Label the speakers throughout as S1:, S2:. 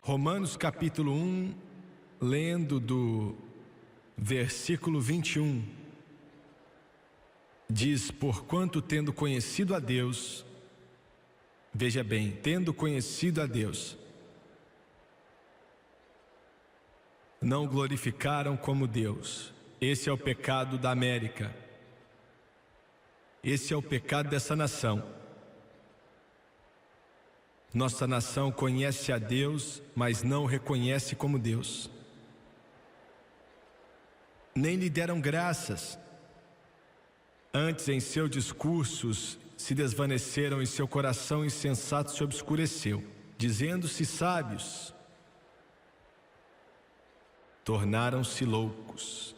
S1: Romanos capítulo 1, lendo do versículo 21, diz: porquanto tendo conhecido a Deus, veja bem, tendo conhecido a Deus, não o glorificaram como Deus. Esse é o pecado da América. Esse é o pecado dessa nação. Nossa nação conhece a Deus, mas não o reconhece como Deus. Nem lhe deram graças. Antes, em seus discursos, se desvaneceram e seu coração insensato se obscureceu, dizendo-se sábios, tornaram-se loucos.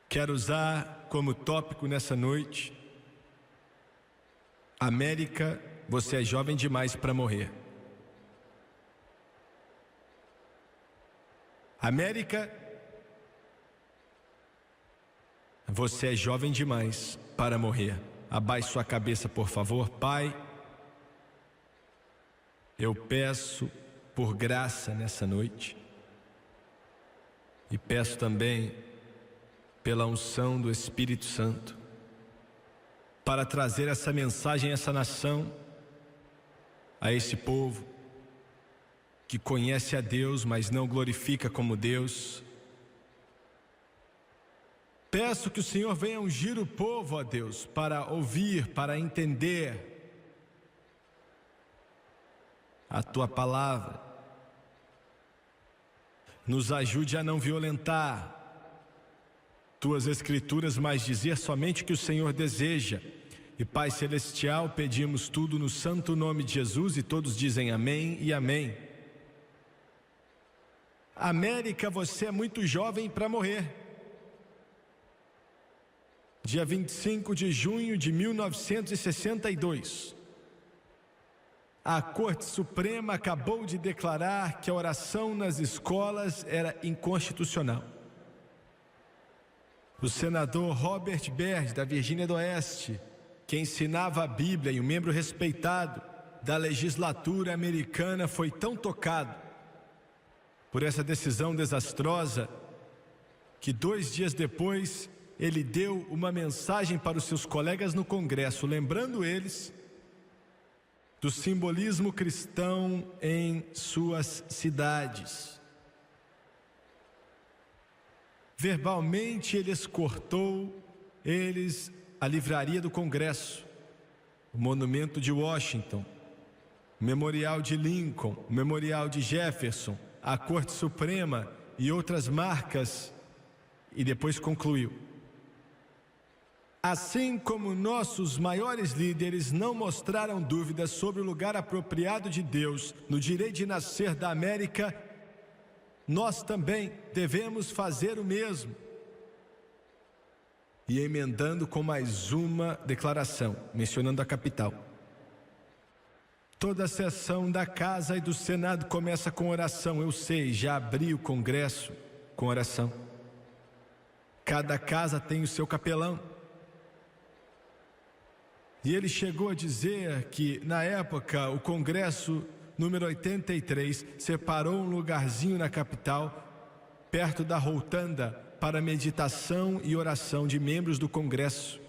S1: Quero usar como tópico nessa noite: América, você é jovem demais para morrer. América, você é jovem demais para morrer. Abaixe sua cabeça, por favor. Pai, eu peço por graça nessa noite, e peço também pela unção do Espírito Santo, para trazer essa mensagem a essa nação, a esse povo que conhece a Deus, mas não glorifica como Deus. Peço que o Senhor venha ungir o povo, ó Deus, para ouvir, para entender a Tua palavra. Nos ajude a não violentar Tuas Escrituras, mas dizer somente o que o Senhor deseja. E Pai Celestial, pedimos tudo no santo nome de Jesus, e todos dizem amém e amém. América, você é muito jovem para morrer. Dia 25 de junho de 1962, a Corte Suprema acabou de declarar que a oração nas escolas era inconstitucional. O senador Robert Byrd, da Virgínia do Oeste, que ensinava a Bíblia e um membro respeitado da legislatura americana, foi tão tocado por essa decisão desastrosa que 2 dias depois ele deu uma mensagem para os seus colegas no Congresso, lembrando eles do simbolismo cristão em suas cidades. Verbalmente ele exortou eles a livraria do Congresso, o monumento de Washington, o memorial de Lincoln, o memorial de Jefferson, a Corte Suprema e outras marcas, e depois concluiu: assim como nossos maiores líderes não mostraram dúvidas sobre o lugar apropriado de Deus no direito de nascer da América, nós também devemos fazer o mesmo. E emendando com mais uma declaração, mencionando a capital: toda a sessão da Casa e do Senado começa com oração. Eu sei, já abri o Congresso com oração. Cada casa tem o seu capelão. E ele chegou a dizer que, na época, o Congresso número 83 separou um lugarzinho na capital, perto da rotunda, para meditação e oração de membros do Congresso.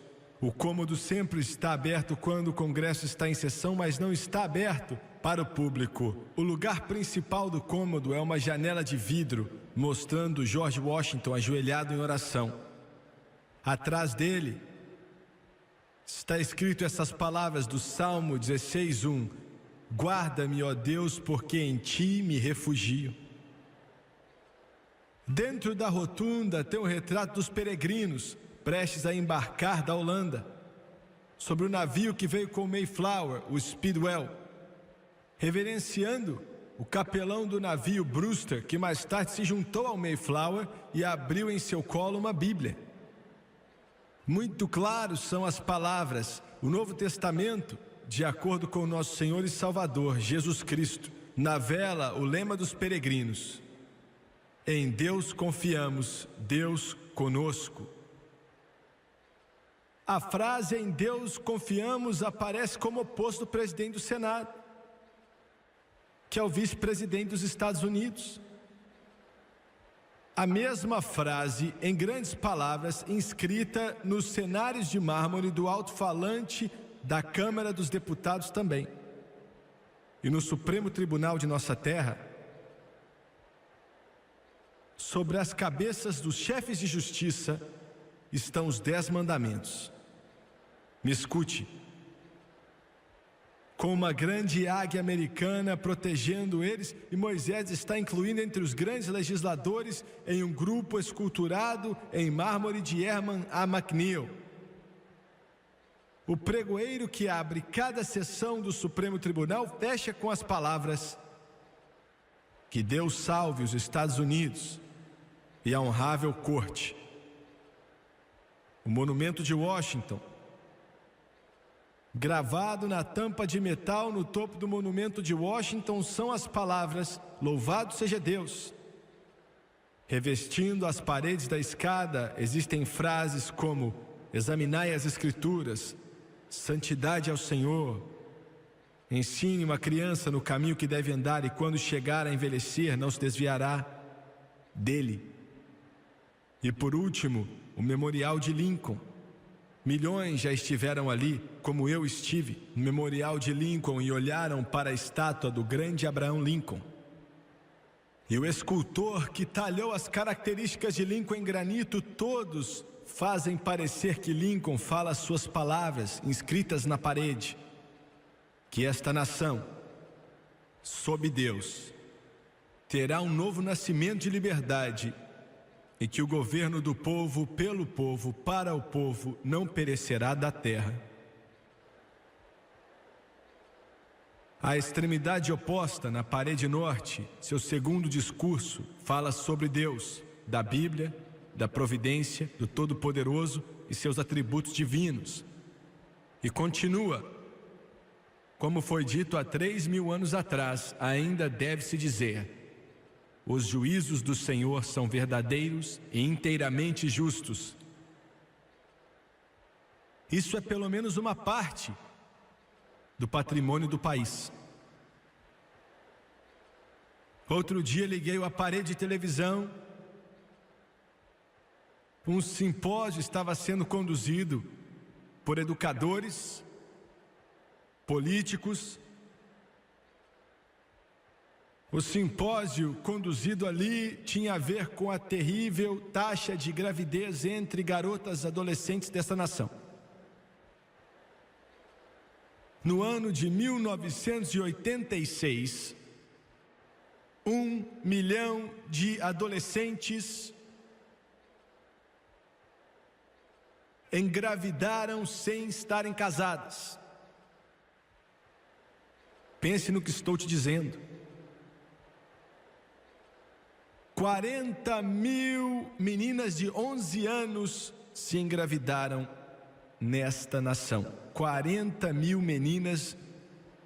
S1: O cômodo sempre está aberto quando o Congresso está em sessão, mas não está aberto para o público. O lugar principal do cômodo é uma janela de vidro, mostrando George Washington ajoelhado em oração. Atrás dele está escrito essas palavras do Salmo 16:1: guarda-me, ó Deus, porque em ti me refugio. Dentro da rotunda tem o retrato dos peregrinos prestes a embarcar da Holanda, sobre o navio que veio com o Mayflower, o Speedwell, reverenciando o capelão do navio Brewster, que mais tarde se juntou ao Mayflower e abriu em seu colo uma Bíblia. Muito claros são as palavras. O Novo Testamento, de acordo com o nosso Senhor e Salvador, Jesus Cristo, navela o lema dos peregrinos: em Deus confiamos, Deus conosco. A frase "em Deus confiamos" aparece como oposto do presidente do Senado. que é o vice-presidente dos Estados Unidos. A mesma frase, em grandes palavras, inscrita nos cenários de mármore do alto-falante da Câmara dos Deputados também. E no Supremo Tribunal de nossa terra, sobre as cabeças dos chefes de justiça, estão os 10 mandamentos. Me escute. Com uma grande águia americana protegendo eles, e Moisés está incluído entre os grandes legisladores em um grupo esculturado em mármore de Herman A. McNeil. O pregoeiro que abre cada sessão do Supremo Tribunal fecha com as palavras: que Deus salve os Estados Unidos e a honrável corte. O monumento de Washington, gravado na tampa de metal no topo do monumento de Washington, são as palavras: louvado seja Deus. Revestindo as paredes da escada existem frases como: examinai as Escrituras, santidade ao Senhor, ensine uma criança no caminho que deve andar e quando chegar a envelhecer não se desviará dele. E por último, o memorial de Lincoln. Milhões já estiveram ali, como eu estive, no memorial de Lincoln, e olharam para a estátua do grande Abraham Lincoln. E o escultor que talhou as características de Lincoln em granito, todos fazem parecer que Lincoln fala as suas palavras inscritas na parede: que esta nação, sob Deus, terá um novo nascimento de liberdade, e que o governo do povo, pelo povo, para o povo, não perecerá da terra. A extremidade oposta, na parede norte, seu segundo discurso fala sobre Deus, da Bíblia, da providência, do Todo-Poderoso e seus atributos divinos. E continua: como foi dito há 3.000 anos atrás, ainda deve-se dizer: os juízos do Senhor são verdadeiros e inteiramente justos. Isso é pelo menos uma parte do patrimônio do país. Outro dia liguei o aparelho de televisão. Um simpósio estava sendo conduzido por educadores, políticos. O simpósio conduzido ali tinha a ver com a terrível taxa de gravidez entre garotas adolescentes desta nação. No ano de 1986, 1 milhão de adolescentes engravidaram sem estarem casadas. Pense no que estou te dizendo. 40 mil meninas de 11 anos se engravidaram nesta nação. 40 mil meninas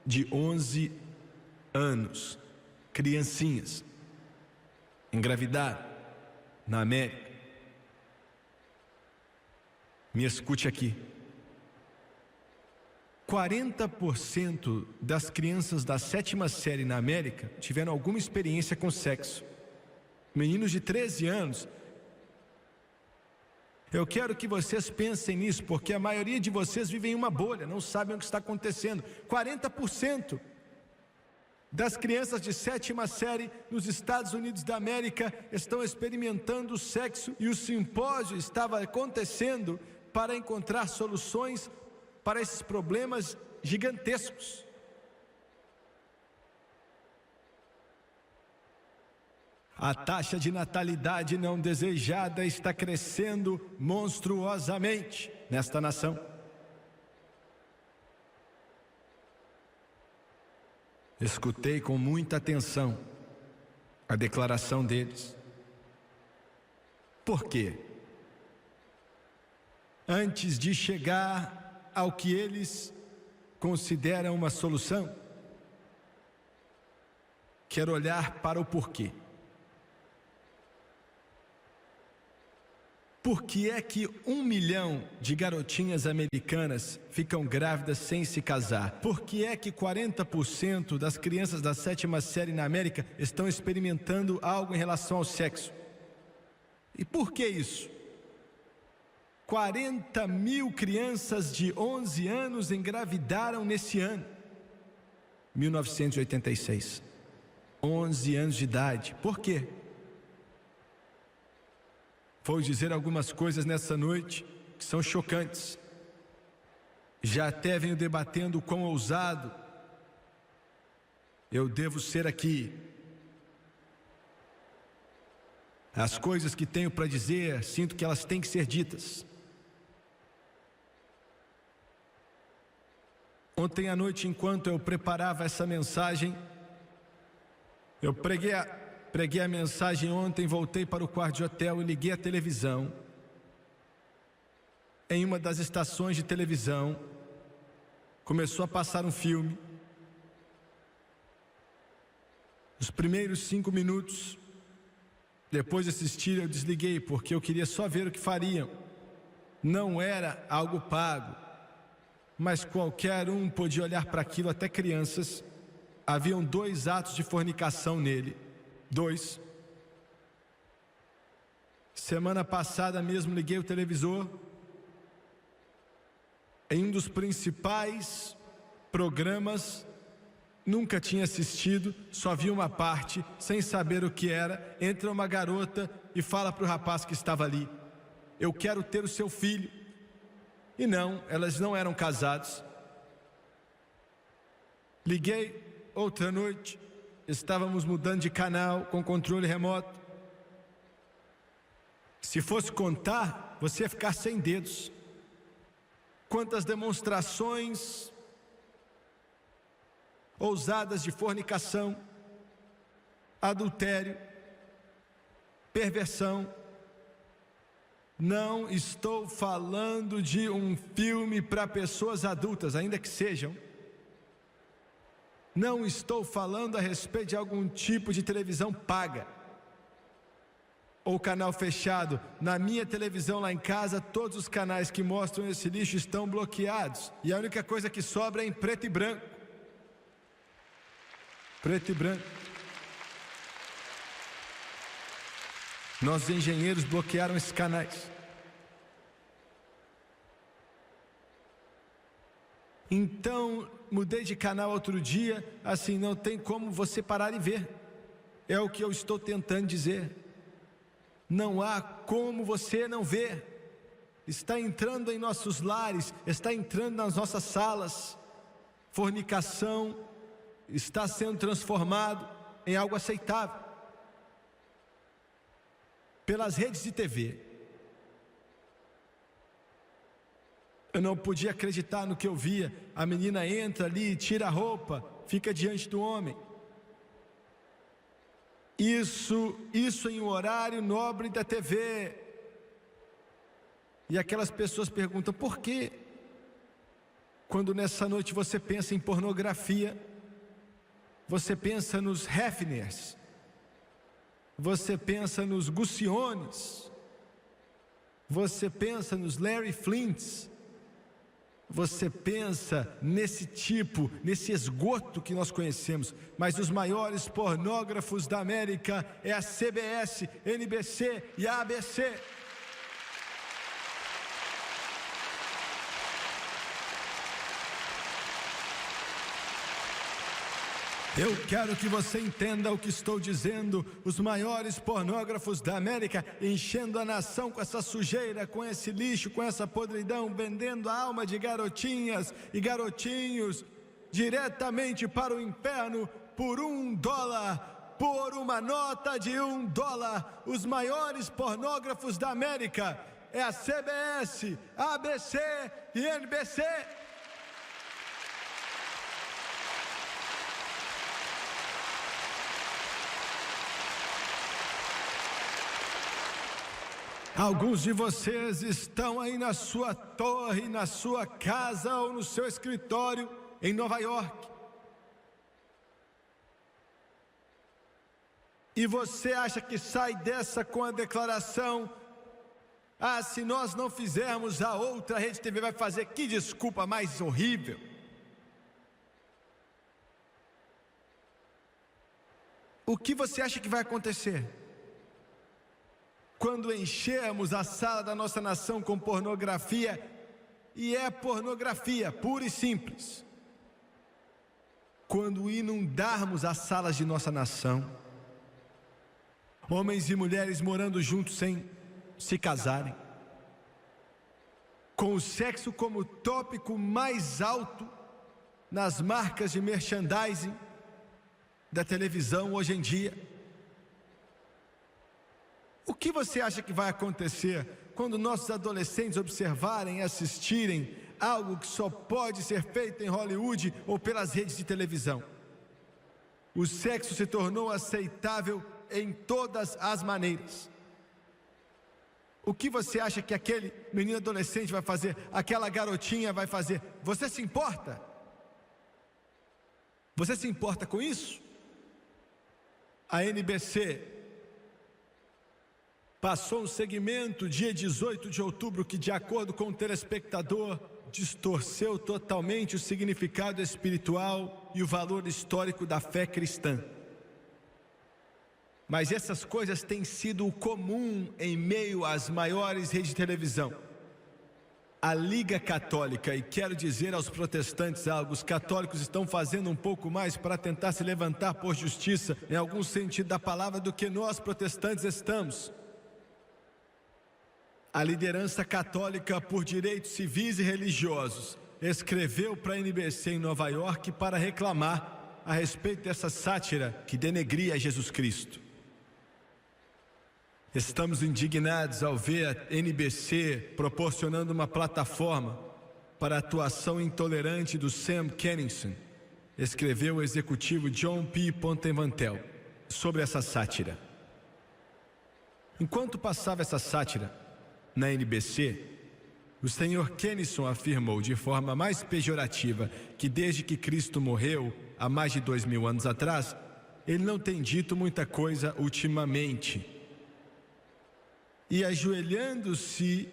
S1: de 11 anos, criancinhas, engravidaram na América. Me escute aqui. 40% das crianças da 7ª série na América tiveram alguma experiência com sexo. Meninos de 13 anos. Eu quero que vocês pensem nisso, porque a maioria de vocês vive em uma bolha, não sabem o que está acontecendo. 40% das crianças de 7ª série nos Estados Unidos da América estão experimentando sexo, e o simpósio estava acontecendo para encontrar soluções para esses problemas gigantescos. A taxa de natalidade não desejada está crescendo monstruosamente nesta nação. Escutei com muita atenção a declaração deles. Por quê? Antes de chegar ao que eles consideram uma solução, quero olhar para o porquê. Por que é que 1 milhão de garotinhas americanas ficam grávidas sem se casar? Por que é que 40% das crianças da 7ª série na América estão experimentando algo em relação ao sexo? E por que isso? 40 mil crianças de 11 anos engravidaram nesse ano, 1986. 11 anos de idade. Por quê? Vou dizer algumas coisas nessa noite que são chocantes. Já até venho debatendo o quão ousado eu devo ser aqui. As coisas que tenho para dizer, sinto que elas têm que ser ditas. Ontem à noite, enquanto eu preparava essa mensagem, eu preguei a mensagem ontem, voltei para o quarto de hotel e liguei a televisão. Em uma das estações de televisão, começou a passar um filme. Os primeiros 5 minutos, depois de assistir, eu desliguei, porque eu queria só ver o que fariam. Não era algo pago, mas qualquer um podia olhar para aquilo, até crianças. Haviam 2 atos de fornicação nele. 2. Semana passada mesmo liguei o televisor. Em um dos principais programas, nunca tinha assistido, só vi uma parte, sem saber o que era. Entra uma garota e fala para o rapaz que estava ali: eu quero ter o seu filho. E não, elas não eram casados. Liguei outra noite, estávamos mudando de canal com controle remoto. Se fosse contar, você ia ficar sem dedos. Quantas demonstrações ousadas de fornicação, adultério, perversão. Não estou falando de um filme para pessoas adultas, ainda que sejam. Não estou falando a respeito de algum tipo de televisão paga ou canal fechado. Na minha televisão lá em casa, todos os canais que mostram esse lixo estão bloqueados. E a única coisa que sobra é em preto e branco. Preto e branco. Nossos engenheiros bloquearam esses canais. Então, mudei de canal outro dia, assim, não tem como você parar e ver. É o que eu estou tentando dizer. Não há como você não ver. Está entrando em nossos lares, está entrando nas nossas salas. Fornicação está sendo transformado em algo aceitável. Pelas redes de TV. Eu não podia acreditar no que eu via. A menina entra ali, tira a roupa, fica diante do homem. Isso em um horário nobre da TV. E aquelas pessoas perguntam: por quê? Quando nessa noite você pensa em pornografia, você pensa nos Hefners, você pensa nos Gucciones, você pensa nos Larry Flints, você pensa nesse esgoto que nós conhecemos. Mas os maiores pornógrafos da América é a CBS, NBC e a ABC. Eu quero que você entenda o que estou dizendo. Os maiores pornógrafos da América enchendo a nação com essa sujeira, com esse lixo, com essa podridão, vendendo a alma de garotinhas e garotinhos diretamente para o inferno por $1, por uma nota de $1. Os maiores pornógrafos da América é a CBS, ABC e NBC. Alguns de vocês estão aí na sua torre, na sua casa ou no seu escritório em Nova York. E você acha que sai dessa com a declaração: Ah, se nós não fizermos, a outra rede TV vai fazer. Que desculpa mais horrível. O que você acha que vai acontecer quando enchermos a sala da nossa nação com pornografia? E é pornografia, pura e simples. Quando inundarmos as salas de nossa nação, homens e mulheres morando juntos sem se casarem, com o sexo como tópico mais alto nas marcas de merchandising da televisão hoje em dia. O que você acha que vai acontecer quando nossos adolescentes observarem e assistirem algo que só pode ser feito em Hollywood ou pelas redes de televisão? O sexo se tornou aceitável em todas as maneiras. O que você acha que aquele menino adolescente vai fazer? Aquela garotinha vai fazer? Você se importa? Você se importa com isso? A NBC passou um segmento dia 18 de outubro que, de acordo com o telespectador, distorceu totalmente o significado espiritual e o valor histórico da fé cristã. Mas essas coisas têm sido o comum em meio às maiores redes de televisão. A Liga Católica, e quero dizer aos protestantes algo, os católicos estão fazendo um pouco mais para tentar se levantar por justiça, em algum sentido da palavra, do que nós protestantes estamos. A liderança católica por direitos civis e religiosos escreveu para a NBC em Nova York para reclamar a respeito dessa sátira que denegria Jesus Cristo. Estamos indignados ao ver a NBC proporcionando uma plataforma para a atuação intolerante do Sam Kinison, escreveu o executivo John P. Pontevantel sobre essa sátira. Enquanto passava essa sátira na NBC, o Sr. Kinison afirmou de forma mais pejorativa que desde que Cristo morreu, há mais de 2000 anos atrás, ele não tem dito muita coisa ultimamente. E ajoelhando-se,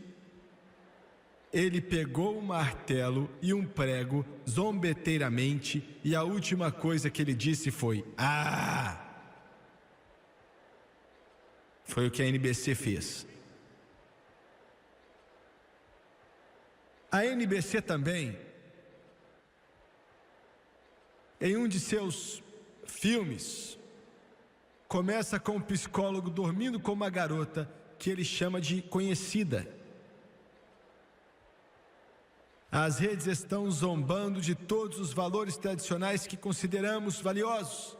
S1: ele pegou um martelo e um prego zombeteiramente, e a última coisa que ele disse foi: "Ah!" Foi o que a NBC fez. A NBC também, em um de seus filmes, começa com um psicólogo dormindo com uma garota que ele chama de conhecida. As redes estão zombando de todos os valores tradicionais que consideramos valiosos.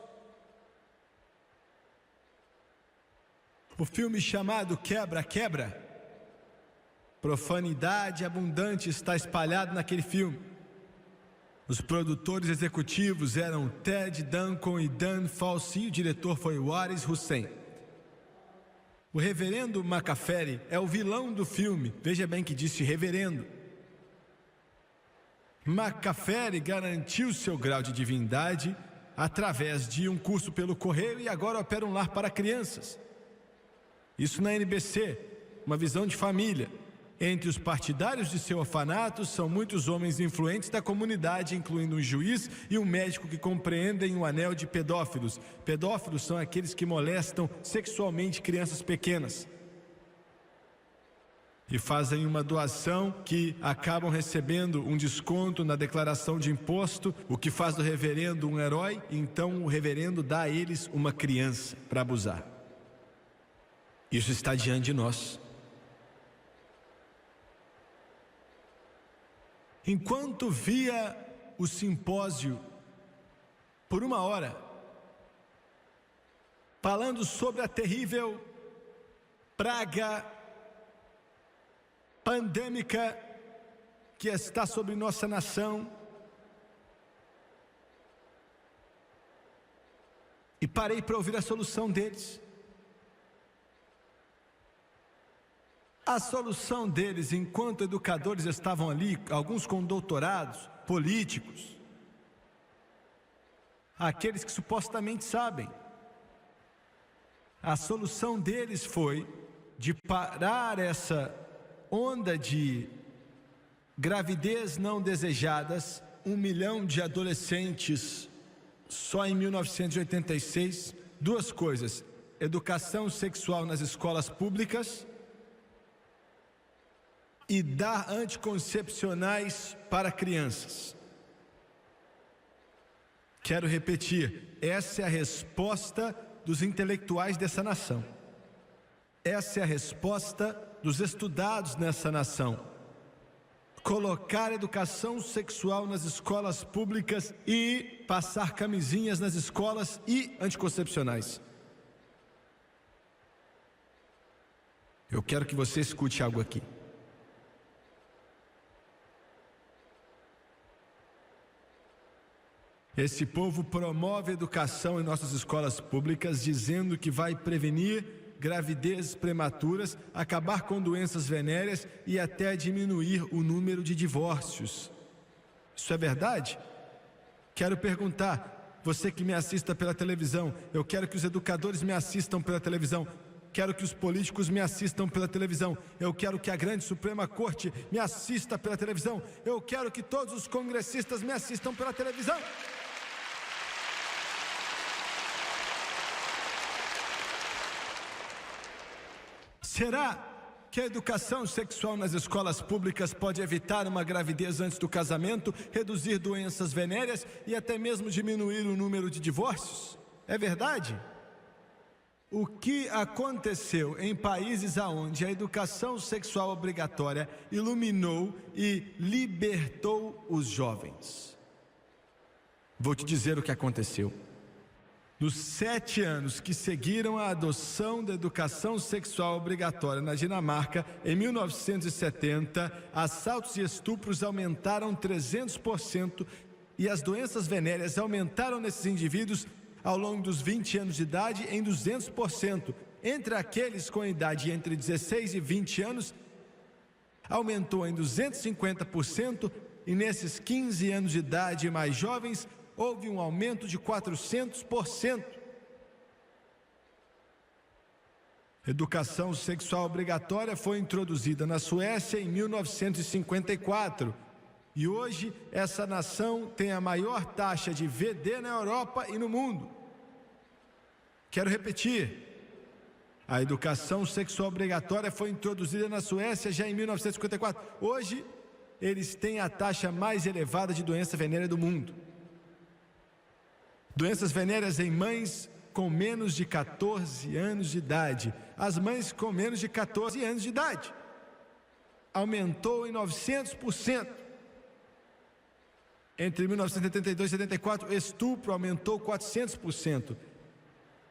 S1: O filme chamado Quebra-Quebra, profanidade abundante está espalhado naquele filme. Os produtores executivos eram Ted Danson e Dan Fauci, o diretor foi Waris Hussein. O reverendo Macaferi é o vilão do filme, veja bem que disse reverendo. Macaferi garantiu seu grau de divindade através de um curso pelo correio e agora opera um lar para crianças. Isso na NBC, uma visão de família. Entre os partidários de seu orfanato são muitos homens influentes da comunidade, incluindo um juiz e um médico que compreendem um anel de pedófilos. Pedófilos são aqueles que molestam sexualmente crianças pequenas e fazem uma doação que acabam recebendo um desconto na declaração de imposto, o que faz do reverendo um herói. Então o reverendo dá a eles uma criança para abusar. Isso está diante de nós. Enquanto via o simpósio por 1 hora, falando sobre a terrível praga pandêmica que está sobre nossa nação, e parei para ouvir a solução deles. A solução deles, enquanto educadores estavam ali, alguns com doutorados, políticos, aqueles que supostamente sabem, a solução deles foi de parar essa onda de gravidez não desejadas, 1 milhão de adolescentes só em 1986. Duas coisas: educação sexual nas escolas públicas e dar anticoncepcionais para crianças. Quero repetir, essa é a resposta dos intelectuais dessa nação. Essa é a resposta dos estudados nessa nação. Colocar educação sexual nas escolas públicas e passar camisinhas nas escolas e anticoncepcionais. Eu quero que você escute algo aqui. Esse povo promove educação em nossas escolas públicas, dizendo que vai prevenir gravidezes prematuras, acabar com doenças venéreas e até diminuir o número de divórcios. Isso é verdade? Quero perguntar, você que me assista pela televisão, eu quero que os educadores me assistam pela televisão, quero que os políticos me assistam pela televisão, eu quero que a grande Suprema Corte me assista pela televisão, eu quero que todos os congressistas me assistam pela televisão. Será que a educação sexual nas escolas públicas pode evitar uma gravidez antes do casamento, reduzir doenças venéreas e até mesmo diminuir o número de divórcios? É verdade? O que aconteceu em países onde a educação sexual obrigatória iluminou e libertou os jovens? Vou te dizer o que aconteceu. Nos 7 anos que seguiram a adoção da educação sexual obrigatória na Dinamarca, em 1970, assaltos e estupros aumentaram 300% e as doenças venéreas aumentaram nesses indivíduos ao longo dos 20 anos de idade em 200%. Entre aqueles com idade entre 16 e 20 anos, aumentou em 250% e nesses 15 anos de idade e mais jovens, houve um aumento de 400%. Educação sexual obrigatória foi introduzida na Suécia em 1954 e hoje essa nação tem a maior taxa de VD na Europa e no mundo. Quero repetir, a educação sexual obrigatória foi introduzida na Suécia já em 1954. Hoje eles têm a taxa mais elevada de doença venérea do mundo. Doenças venéreas em mães com menos de 14 anos de idade. As mães com menos de 14 anos de idade. Aumentou em 900%. Entre 1972 e 74, estupro aumentou 400%.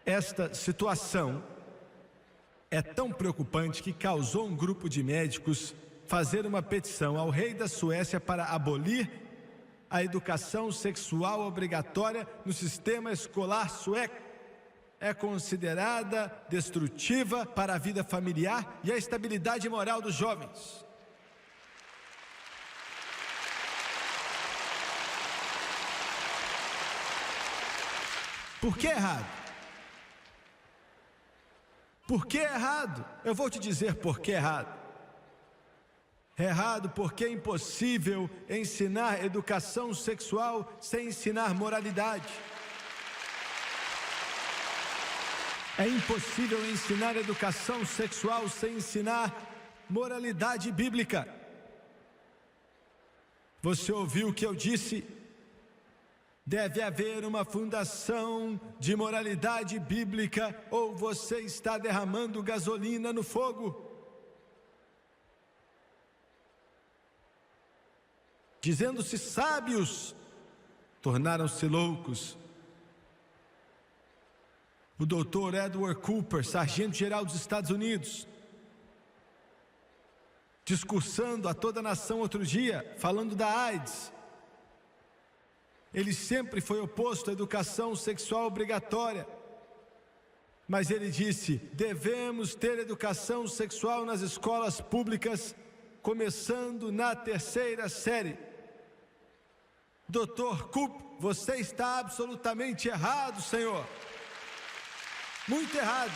S1: Esta situação é tão preocupante que causou um grupo de médicos fazer uma petição ao rei da Suécia para abolir a educação sexual obrigatória no sistema escolar sueco. É considerada destrutiva para a vida familiar e a estabilidade moral dos jovens. Por que errado? Por que errado? Eu vou te dizer por que errado. É errado porque é impossível ensinar educação sexual sem ensinar moralidade. É impossível ensinar educação sexual sem ensinar moralidade bíblica. Você ouviu o que eu disse? Deve haver uma fundação de moralidade bíblica ou você está derramando gasolina no fogo. Dizendo-se sábios, tornaram-se loucos. O doutor Edward Cooper, sargento-geral dos Estados Unidos, discursando a toda a nação outro dia, falando da AIDS. Ele sempre foi oposto à educação sexual obrigatória. Mas ele disse, devemos ter educação sexual nas escolas públicas, começando na 3ª série. Dr. Cooper, você está absolutamente errado, senhor. Muito errado.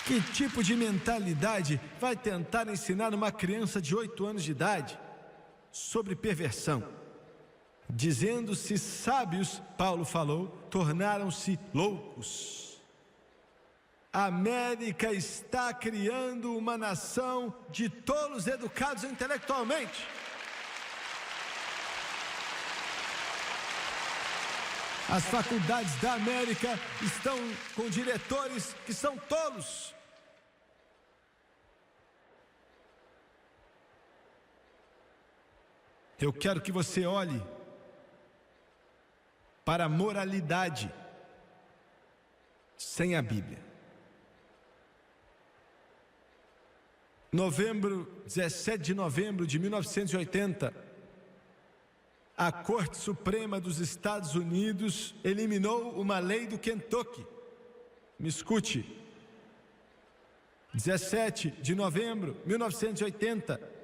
S1: Que tipo de mentalidade vai tentar ensinar uma criança de 8 anos de idade sobre perversão? Dizendo-se sábios, Paulo falou, tornaram-se loucos. A América está criando uma nação de tolos educados intelectualmente. As faculdades da América estão com diretores que são tolos. Eu quero que você olhe para a moralidade sem a Bíblia. 17 de novembro de 1980, a Corte Suprema dos Estados Unidos eliminou uma lei do Kentucky. Me escute. 17 de novembro de 1980,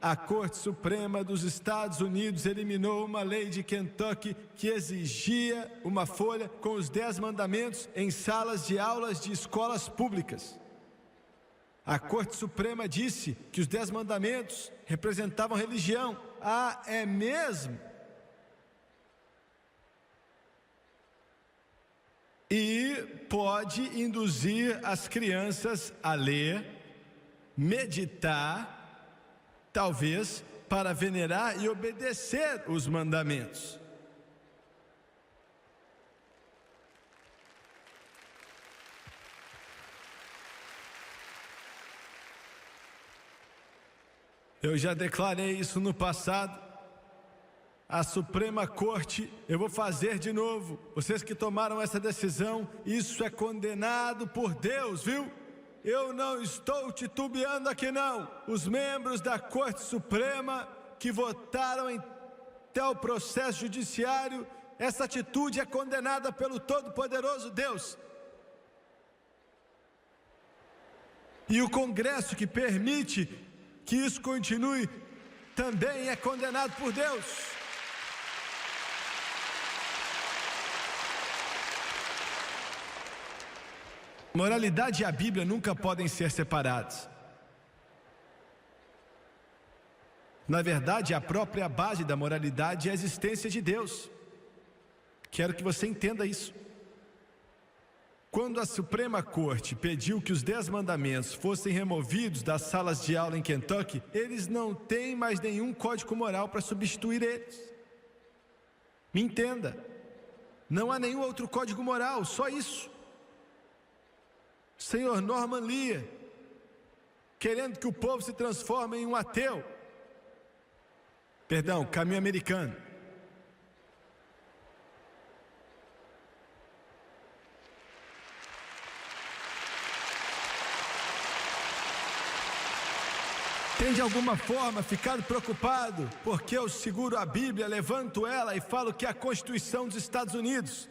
S1: a Corte Suprema dos Estados Unidos eliminou uma lei de Kentucky que exigia uma folha com os 10 mandamentos em salas de aulas de escolas públicas. A Corte Suprema disse que os 10 mandamentos representavam religião. Ah, é mesmo? E pode induzir as crianças a ler, meditar, talvez para venerar e obedecer os mandamentos. Eu já declarei isso no passado. A Suprema Corte, eu vou fazer de novo. Vocês que tomaram essa decisão, isso é condenado por Deus, viu? Eu não estou titubeando aqui não. Os membros da Corte Suprema que votaram em tal processo judiciário, essa atitude é condenada pelo Todo-Poderoso Deus. E o Congresso que permite que isso continue também é condenado por Deus. Moralidade e a Bíblia nunca podem ser separados. Na verdade, a própria base da moralidade é a existência de Deus. Quero que você entenda isso. Quando a Suprema Corte pediu que os 10 mandamentos fossem removidos das salas de aula em Kentucky, eles não têm mais nenhum código moral para substituir eles. Me entenda, não há nenhum outro código moral, só isso. Senhor Norman Lear, querendo que o povo se transforme em um ateu. Perdão, caminho americano. Tem de alguma forma ficado preocupado porque eu seguro a Bíblia, levanto ela e falo que é a Constituição dos Estados Unidos.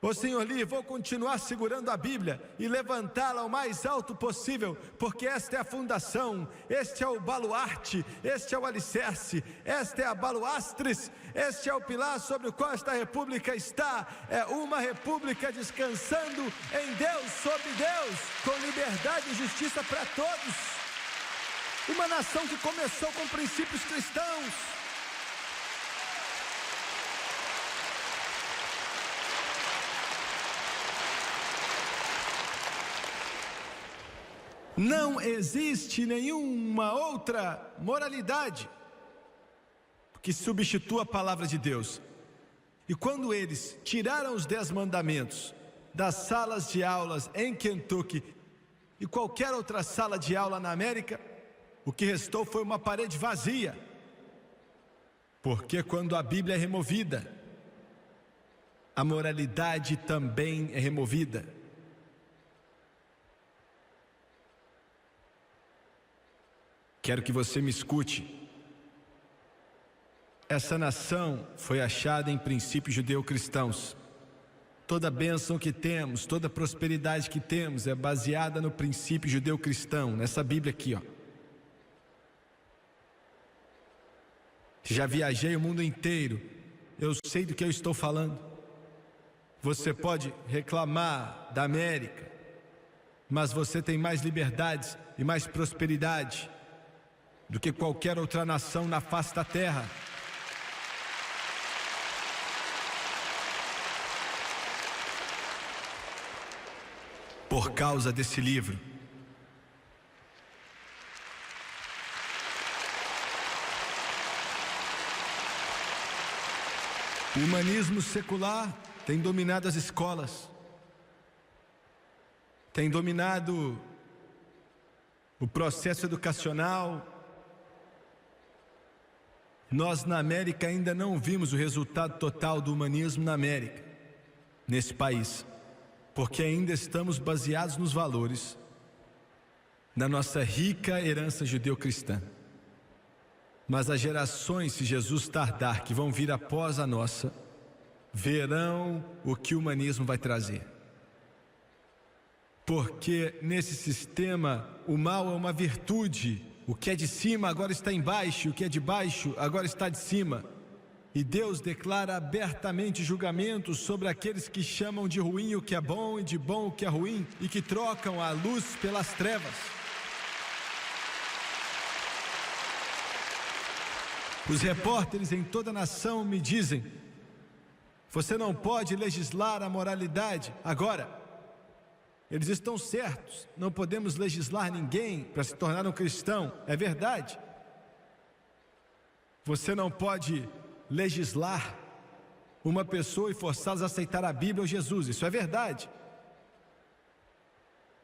S1: Ô Senhor Lee, vou continuar segurando a Bíblia e levantá-la ao mais alto possível, porque esta é a fundação, este é o baluarte, este é o alicerce, esta é a baluastres, este é o pilar sobre o qual esta república está. É uma república descansando em Deus, sobre Deus, com liberdade e justiça para todos. Uma nação que começou com princípios cristãos. Não existe nenhuma outra moralidade que substitua a palavra de Deus. E quando eles tiraram os 10 mandamentos das salas de aulas em Kentucky e qualquer outra sala de aula na América, o que restou foi uma parede vazia. Porque quando a Bíblia é removida, a moralidade também é removida. Quero que você me escute. Essa nação foi achada em princípios judeu-cristãos. Toda bênção que temos, toda prosperidade que temos é baseada no princípio judeu-cristão, nessa Bíblia aqui, ó. Já viajei o mundo inteiro, eu sei do que eu estou falando. Você pode reclamar da América, mas você tem mais liberdades e mais prosperidade do que qualquer outra nação na face da terra. Por causa desse livro. O humanismo secular tem dominado as escolas, tem dominado o processo educacional. Nós na América ainda não vimos o resultado total do humanismo na América, nesse país, porque ainda estamos baseados nos valores da nossa rica herança judeu-cristã. Mas as gerações, se Jesus tardar, que vão vir após a nossa, verão o que o humanismo vai trazer. Porque nesse sistema o mal é uma virtude. O que é de cima agora está embaixo, o que é de baixo agora está de cima. E Deus declara abertamente julgamentos sobre aqueles que chamam de ruim o que é bom e de bom o que é ruim, e que trocam a luz pelas trevas. Os repórteres em toda a nação me dizem: você não pode legislar a moralidade agora. Eles estão certos, não podemos legislar ninguém para se tornar um cristão, é verdade. Você não pode legislar uma pessoa e forçá-los a aceitar a Bíblia ou Jesus, isso é verdade.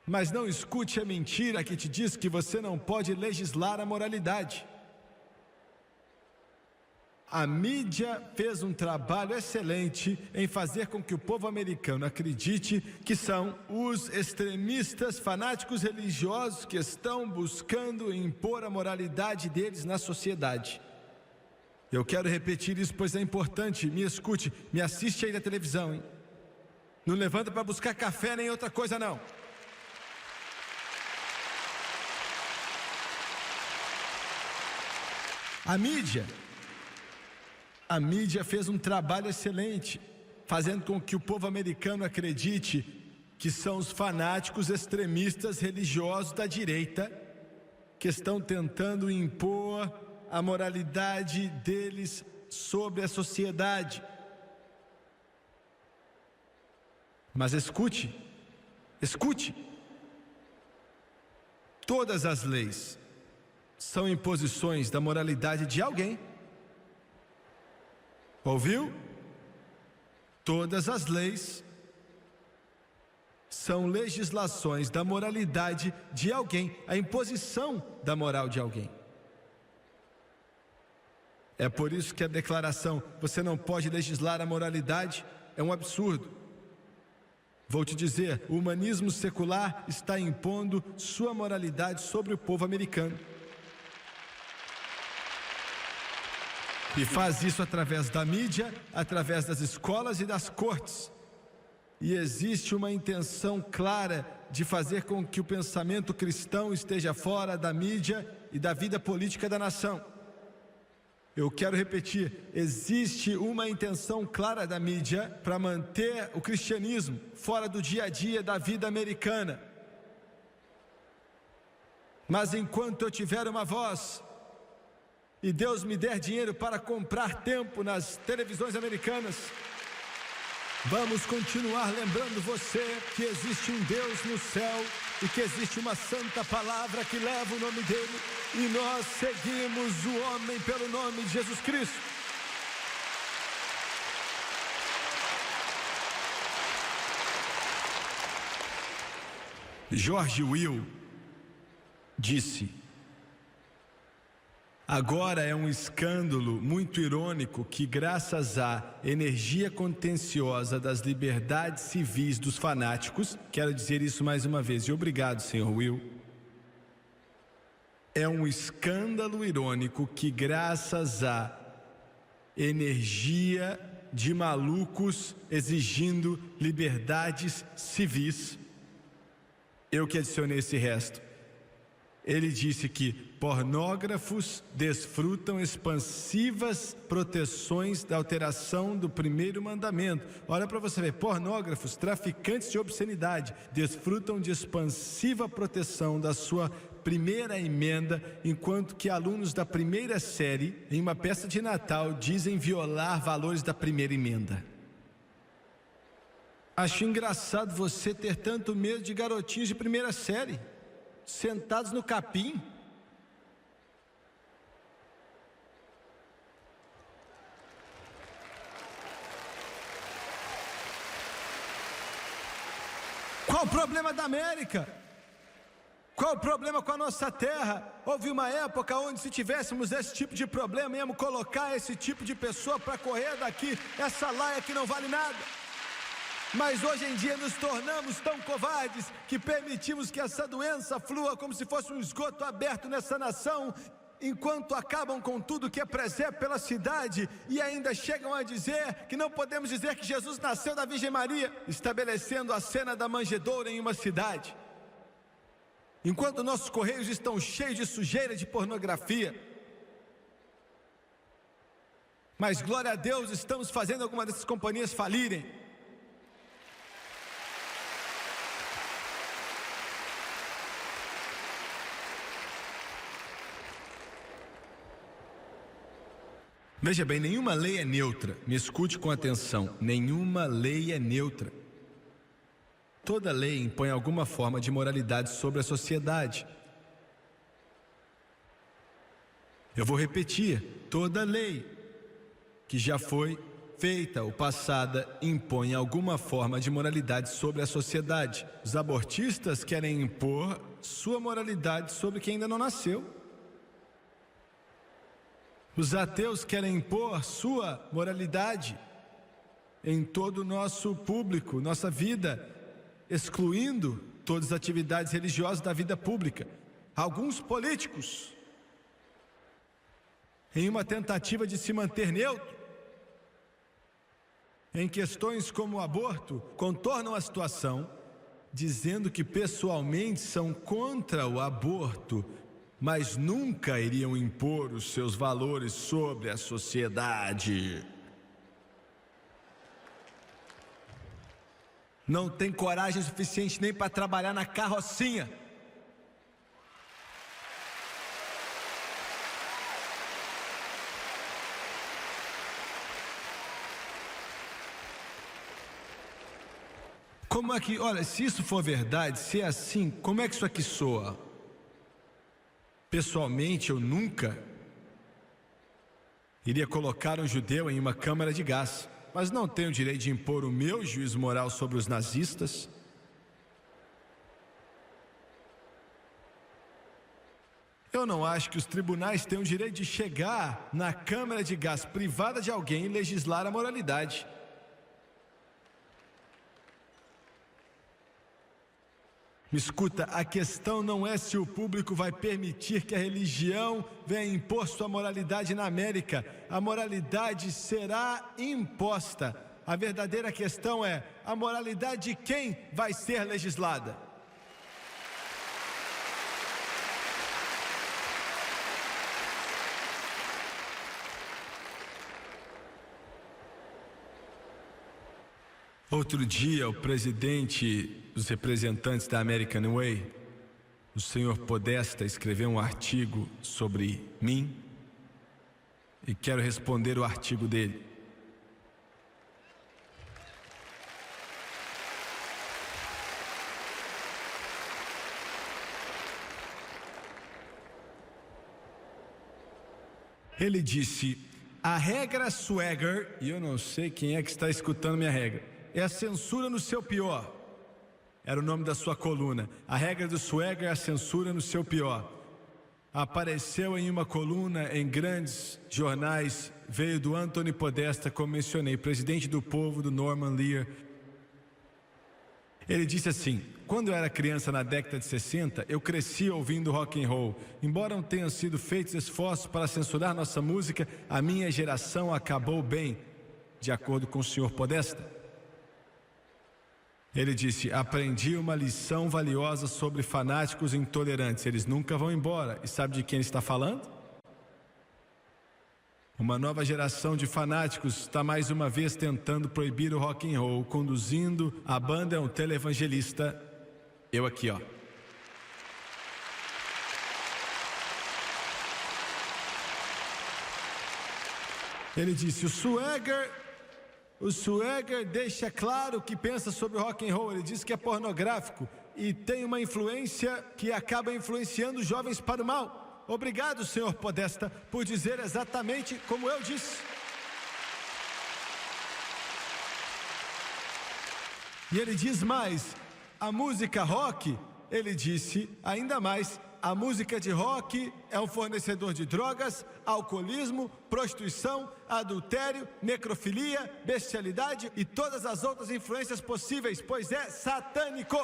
S1: Mas não escute a mentira que te diz que você não pode legislar a moralidade. A mídia fez um trabalho excelente em fazer com que o povo americano acredite que são os extremistas fanáticos religiosos que estão buscando impor a moralidade deles na sociedade. Eu quero repetir isso, pois é importante. Me escute, me assiste aí na televisão, hein? Não levanta para buscar café nem outra coisa, não. A mídia fez um trabalho excelente, fazendo com que o povo americano acredite que são os fanáticos extremistas religiosos da direita que estão tentando impor a moralidade deles sobre a sociedade. Mas escute, todas as leis são imposições da moralidade de alguém. Ouviu? Todas as leis são legislações da moralidade de alguém, a imposição da moral de alguém. É por isso que a declaração, você não pode legislar a moralidade, é um absurdo. Vou te dizer, o humanismo secular está impondo sua moralidade sobre o povo americano. E faz isso através da mídia, através das escolas e das cortes. E existe uma intenção clara de fazer com que o pensamento cristão esteja fora da mídia e da vida política da nação. Eu quero repetir, existe uma intenção clara da mídia para manter o cristianismo fora do dia a dia da vida americana. Mas enquanto eu tiver uma voz e Deus me der dinheiro para comprar tempo nas televisões americanas, vamos continuar lembrando você que existe um Deus no céu e que existe uma santa palavra que leva o nome dele, e nós seguimos o homem pelo nome de Jesus Cristo. George Will disse: agora é um escândalo muito irônico que, graças à energia contenciosa das liberdades civis dos fanáticos, quero dizer isso mais uma vez, e obrigado, Sr. Will. É um escândalo irônico que, graças à energia de malucos exigindo liberdades civis, eu que adicionei esse resto. Ele disse que pornógrafos desfrutam expansivas proteções da alteração do primeiro mandamento. Olha para você ver, pornógrafos, traficantes de obscenidade, desfrutam de expansiva proteção da sua primeira emenda, enquanto que alunos da primeira série, em uma peça de Natal, dizem violar valores da primeira emenda. Acho engraçado você ter tanto medo de garotinhos de primeira série, sentados no capim. Qual o problema da América? Qual o problema com a nossa terra? Houve uma época onde, se tivéssemos esse tipo de problema, íamos colocar esse tipo de pessoa para correr daqui, essa laia que não vale nada. Mas hoje em dia nos tornamos tão covardes que permitimos que essa doença flua como se fosse um esgoto aberto nessa nação, enquanto acabam com tudo que é presépio pela cidade e ainda chegam a dizer que não podemos dizer que Jesus nasceu da Virgem Maria, estabelecendo a cena da manjedoura em uma cidade. Enquanto nossos correios estão cheios de sujeira de pornografia. Mas glória a Deus, estamos fazendo alguma dessas companhias falirem. Veja bem, nenhuma lei é neutra. Me escute com atenção. Nenhuma lei é neutra. Toda lei impõe alguma forma de moralidade sobre a sociedade. Eu vou repetir. Toda lei que já foi feita ou passada impõe alguma forma de moralidade sobre a sociedade. Os abortistas querem impor sua moralidade sobre quem ainda não nasceu. Os ateus querem impor sua moralidade em todo o nosso público, nossa vida, excluindo todas as atividades religiosas da vida pública. Alguns políticos, em uma tentativa de se manter neutro em questões como o aborto, contornam a situação, dizendo que pessoalmente são contra o aborto, mas nunca iriam impor os seus valores sobre a sociedade. Não tem coragem suficiente nem para trabalhar na carrocinha. Como é que, olha, se isso for verdade, se é assim, como é que isso aqui soa? Pessoalmente, eu nunca iria colocar um judeu em uma câmara de gás, mas não tenho o direito de impor o meu juízo moral sobre os nazistas. Eu não acho que os tribunais tenham o direito de chegar na câmara de gás privada de alguém e legislar a moralidade. Me escuta, a questão não é se o público vai permitir que a religião venha impor sua moralidade na América. A moralidade será imposta. A verdadeira questão é a moralidade de quem vai ser legislada. Outro dia, o presidente dos representantes da American Way, o senhor Podesta, escreveu um artigo sobre mim e quero responder o artigo dele. Ele disse: a regra Swagger, e eu não sei quem é que está escutando minha regra, é a censura no seu pior. Era o nome da sua coluna. A regra do Swagger é a censura no seu pior. Apareceu em uma coluna em grandes jornais, veio do Anthony Podesta, como mencionei, presidente do povo do Norman Lear. Ele disse assim: quando eu era criança na década de 60, eu cresci ouvindo rock and roll. Embora não tenham sido feitos esforços para censurar nossa música, a minha geração acabou bem, de acordo com o senhor Podesta. Ele disse: aprendi uma lição valiosa sobre fanáticos intolerantes. Eles nunca vão embora. E sabe de quem ele está falando? Uma nova geração de fanáticos está mais uma vez tentando proibir o rock and roll. Conduzindo a banda é um televangelista. Eu aqui, ó. Ele disse: o Swagger deixa claro o que pensa sobre o rock and roll. Ele diz que é pornográfico e tem uma influência que acaba influenciando os jovens para o mal. Obrigado, senhor Podesta, por dizer exatamente como eu disse. E ele diz mais: a música rock, ele disse ainda mais, a música de rock é um fornecedor de drogas, alcoolismo, prostituição, adultério, necrofilia, bestialidade e todas as outras influências possíveis, pois é satânico.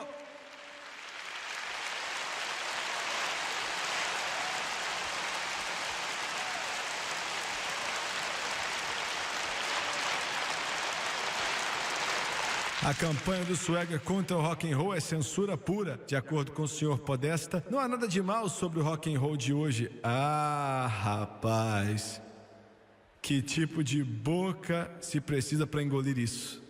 S1: A campanha do Swagger contra o rock and roll é censura pura, de acordo com o senhor Podesta. Não há nada de mal sobre o rock and roll de hoje. Ah, rapaz, que tipo de boca se precisa para engolir isso?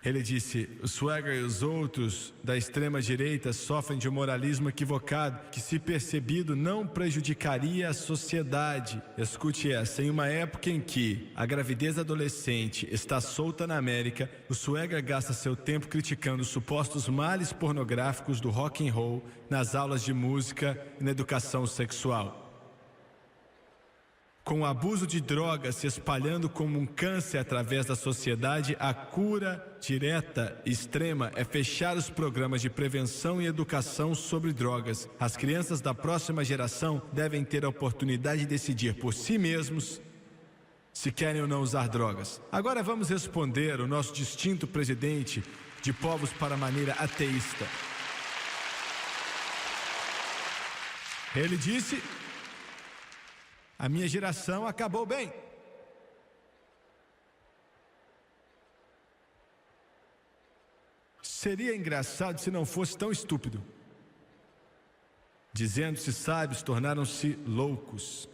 S1: Ele disse: o Swagger e os outros da extrema-direita sofrem de um moralismo equivocado que, se percebido, não prejudicaria a sociedade. Escute essa: em uma época em que a gravidez adolescente está solta na América, o Swagger gasta seu tempo criticando os supostos males pornográficos do rock and roll nas aulas de música e na educação sexual. Com o abuso de drogas se espalhando como um câncer através da sociedade, a cura direta e extrema é fechar os programas de prevenção e educação sobre drogas. As crianças da próxima geração devem ter a oportunidade de decidir por si mesmos se querem ou não usar drogas. Agora vamos responder o nosso distinto presidente de Povos para a Maneira Ateísta. Ele disse: a minha geração acabou bem. Seria engraçado se não fosse tão estúpido. Dizendo-se sábios, tornaram-se loucos.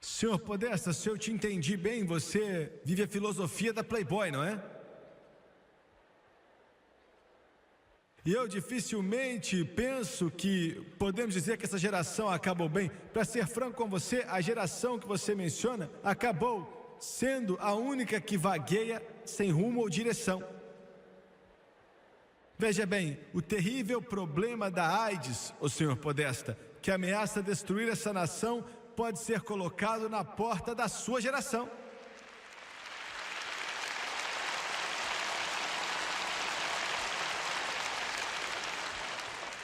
S1: Senhor Podesta, se eu te entendi bem, você vive a filosofia da Playboy, não é? E eu dificilmente penso que podemos dizer que essa geração acabou bem. Para ser franco com você, a geração que você menciona acabou sendo a única que vagueia sem rumo ou direção. Veja bem, o terrível problema da AIDS, o senhor Podesta, que ameaça destruir essa nação, pode ser colocado na porta da sua geração.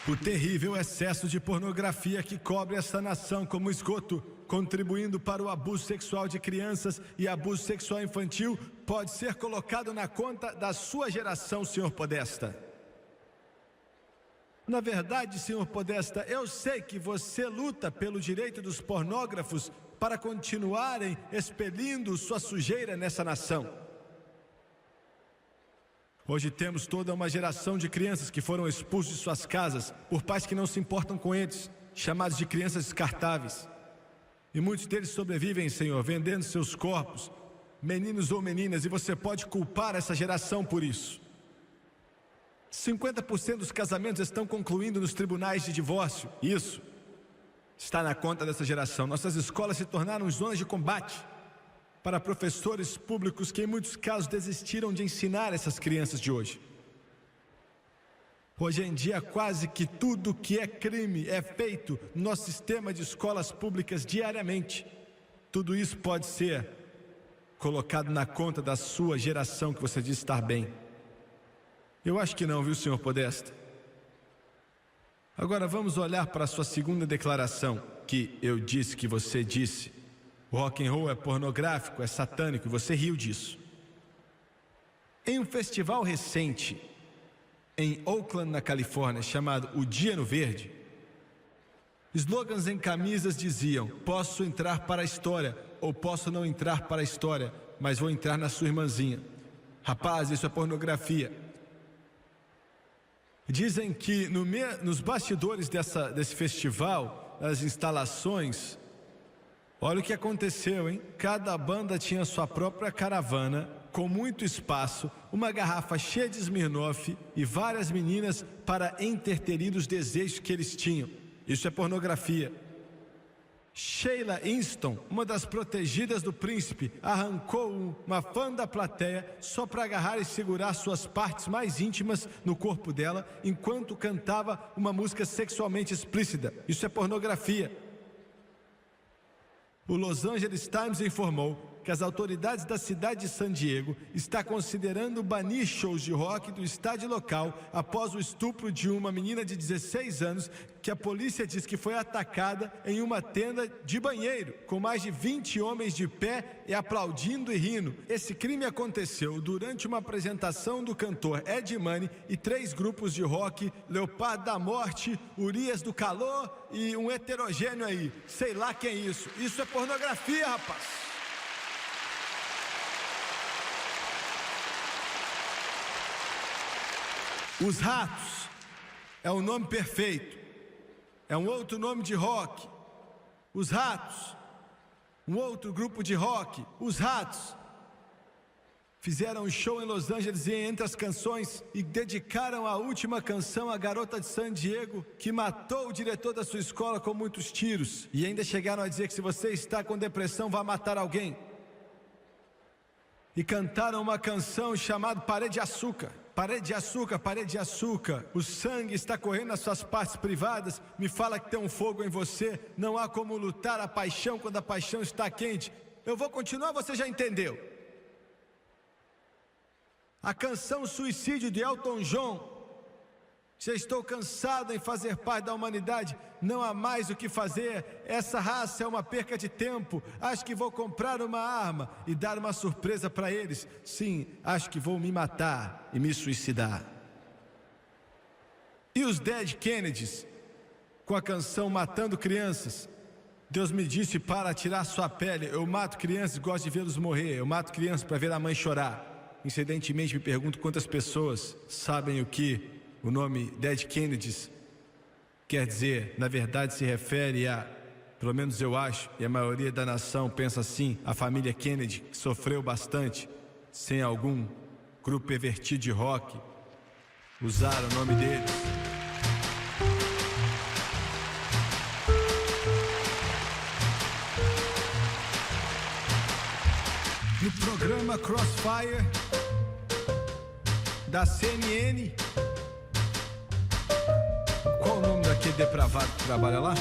S1: O terrível excesso de pornografia que cobre essa nação como esgoto, contribuindo para o abuso sexual de crianças e abuso sexual infantil, pode ser colocado na conta da sua geração, senhor Podesta. Na verdade, senhor Podesta, eu sei que você luta pelo direito dos pornógrafos para continuarem expelindo sua sujeira nessa nação. Hoje temos toda uma geração de crianças que foram expulsos de suas casas por pais que não se importam com eles, chamados de crianças descartáveis. E muitos deles sobrevivem, Senhor, vendendo seus corpos, meninos ou meninas, e você pode culpar essa geração por isso. 50% dos casamentos estão concluindo nos tribunais de divórcio. Isso está na conta dessa geração. Nossas escolas se tornaram zonas de combate para professores públicos que em muitos casos desistiram de ensinar essas crianças de hoje. Hoje em dia, quase que tudo que é crime é feito no nosso sistema de escolas públicas diariamente. Tudo isso pode ser colocado na conta da sua geração que você diz estar bem. Eu acho que não, viu, senhor Podesta? Agora vamos olhar para a sua segunda declaração, que eu disse que você disse. O rock and roll é pornográfico, é satânico, e você riu disso. Em um festival recente, em Oakland, na Califórnia, chamado O Dia no Verde, slogans em camisas diziam: posso entrar para a história ou posso não entrar para a história, mas vou entrar na sua irmãzinha. Rapaz, isso é pornografia. Dizem que nos bastidores desse festival, as instalações, olha o que aconteceu, hein? Cada banda tinha sua própria caravana, com muito espaço, uma garrafa cheia de Smirnoff e várias meninas para interterir os desejos que eles tinham. Isso é pornografia. Sheila Easton, uma das protegidas do príncipe, arrancou uma fã da plateia só para agarrar e segurar suas partes mais íntimas no corpo dela enquanto cantava uma música sexualmente explícita. Isso é pornografia. O Los Angeles Times informou que as autoridades da cidade de San Diego estão considerando banir shows de rock do estádio local após o estupro de uma menina de 16 anos que a polícia diz que foi atacada em uma tenda de banheiro, com mais de 20 homens de pé e aplaudindo e rindo. Esse crime aconteceu durante uma apresentação do cantor Ed Money e 3 grupos de rock, Leopardo da Morte, Urias do Calor e um heterogêneo aí, sei lá quem é isso. Isso é pornografia, rapaz. Os Ratos é o nome perfeito, é um outro nome de rock. Os Ratos, um outro grupo de rock. Os Ratos fizeram um show em Los Angeles e entre as canções e dedicaram a última canção à garota de San Diego que matou o diretor da sua escola com muitos tiros. E ainda chegaram a dizer que se você está com depressão, vá matar alguém. E cantaram uma canção chamada Parede de Açúcar. Parede de açúcar, parede de açúcar. O sangue está correndo nas suas partes privadas. Me fala que tem um fogo em você. Não há como lutar a paixão quando a paixão está quente. Eu vou continuar, você já entendeu. A canção Suicídio de Elton John. Já estou cansado em fazer parte da humanidade. Não há mais o que fazer. Essa raça é uma perca de tempo. Acho que vou comprar uma arma e dar uma surpresa para eles. Sim, acho que vou me matar e me suicidar. E os Dead Kennedys, com a canção Matando Crianças. Deus me disse para tirar sua pele. Eu mato crianças e gosto de vê-los morrer. Eu mato crianças para ver a mãe chorar. Incidentemente me pergunto quantas pessoas sabem o que o nome Dead Kennedys quer dizer. Na verdade se refere a, pelo menos eu acho, e a maioria da nação pensa assim, a família Kennedy, que sofreu bastante sem algum grupo pervertido de rock usar o nome deles. No programa Crossfire da CNN, qual o nome daquele depravado que trabalha lá?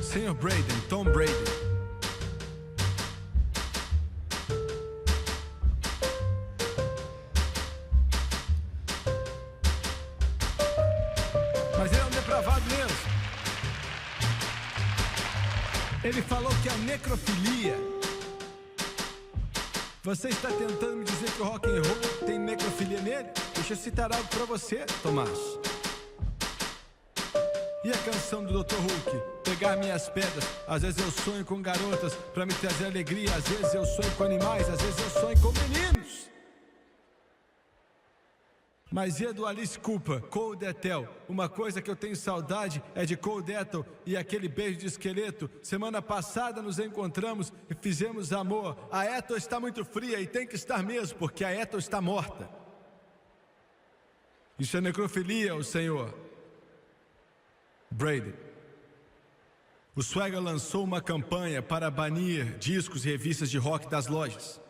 S1: Senhor Braden, Tom Braden. Mas ele é um depravado mesmo. Ele falou que a necrofilia. Você está tentando me dizer que o rock and roll tem necrofilia nele? Deixa eu citar algo pra você, Tomás. E a canção do Dr. Hulk? Pegar minhas pedras. Às vezes eu sonho com garotas pra me trazer alegria. Às vezes eu sonho com animais. Às vezes eu sonho com meninos. Mas e a do Alice Cooper, Cold Ethel? Uma coisa que eu tenho saudade é de Cold Ethel e aquele beijo de esqueleto. Semana passada nos encontramos e fizemos amor. A Ethel está muito fria e tem que estar mesmo, porque a Ethel está morta. Isso é necrofilia, o senhor Brady. O Swagger lançou uma campanha para banir discos e revistas de rock das lojas.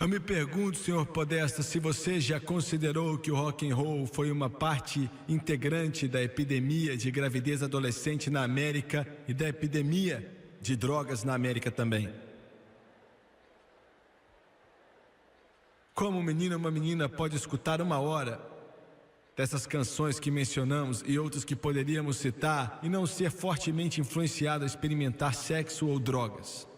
S1: Eu me pergunto, senhor Podesta, se você já considerou que o rock and roll foi uma parte integrante da epidemia de gravidez adolescente na América e da epidemia de drogas na América também. Como um menino ou uma menina pode escutar 1 hora dessas canções que mencionamos e outros que poderíamos citar e não ser fortemente influenciado a experimentar sexo ou drogas.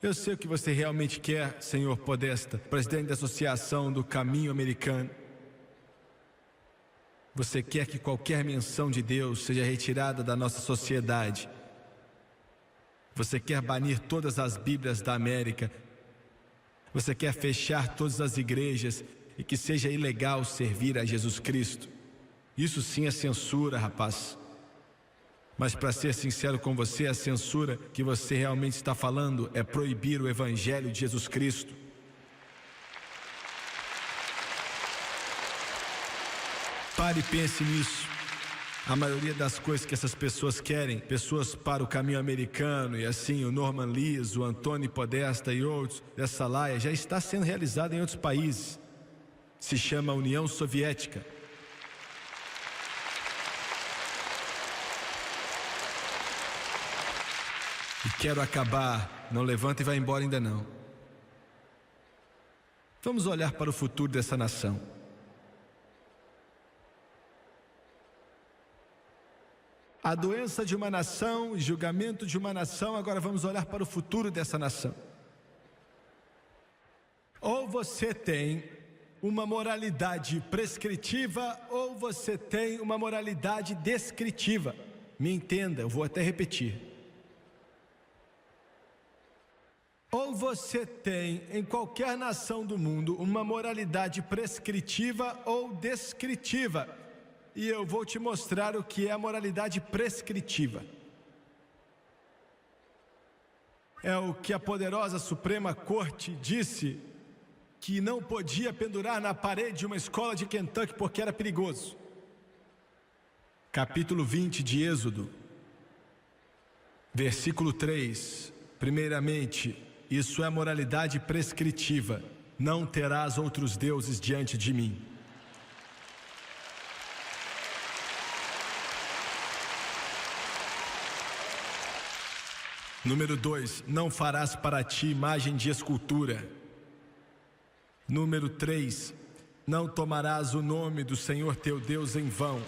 S1: Eu sei o que você realmente quer, senhor Podesta, presidente da Associação do Caminho Americano. Você quer que qualquer menção de Deus seja retirada da nossa sociedade. Você quer banir todas as Bíblias da América. Você quer fechar todas as igrejas e que seja ilegal servir a Jesus Cristo. Isso sim é censura, rapaz. Mas para ser sincero com você, a censura que você realmente está falando é proibir o Evangelho de Jesus Cristo. Pare e pense nisso. A maioria das coisas que essas pessoas querem, pessoas para o Caminho Americano e assim o Norman Lees, o Antônio Podesta e outros dessa laia, já está sendo realizada em outros países. Se chama União Soviética. E quero acabar, não levanta e vai embora ainda não. Vamos olhar para o futuro dessa nação. A doença de uma nação, julgamento de uma nação, agora vamos olhar para o futuro dessa nação. Ou você tem uma moralidade prescritiva, ou você tem uma moralidade descritiva. Me entenda, eu vou até repetir. Ou você tem, em qualquer nação do mundo, uma moralidade prescritiva ou descritiva. E eu vou te mostrar o que é a moralidade prescritiva. É o que a poderosa Suprema Corte disse que não podia pendurar na parede de uma escola de Kentucky porque era perigoso. Capítulo 20 de Êxodo, versículo 3. Primeiramente, isso é a moralidade prescritiva. Não terás outros deuses diante de mim. Número 2, não farás para ti imagem de escultura. Número 3, não tomarás o nome do Senhor teu Deus em vão.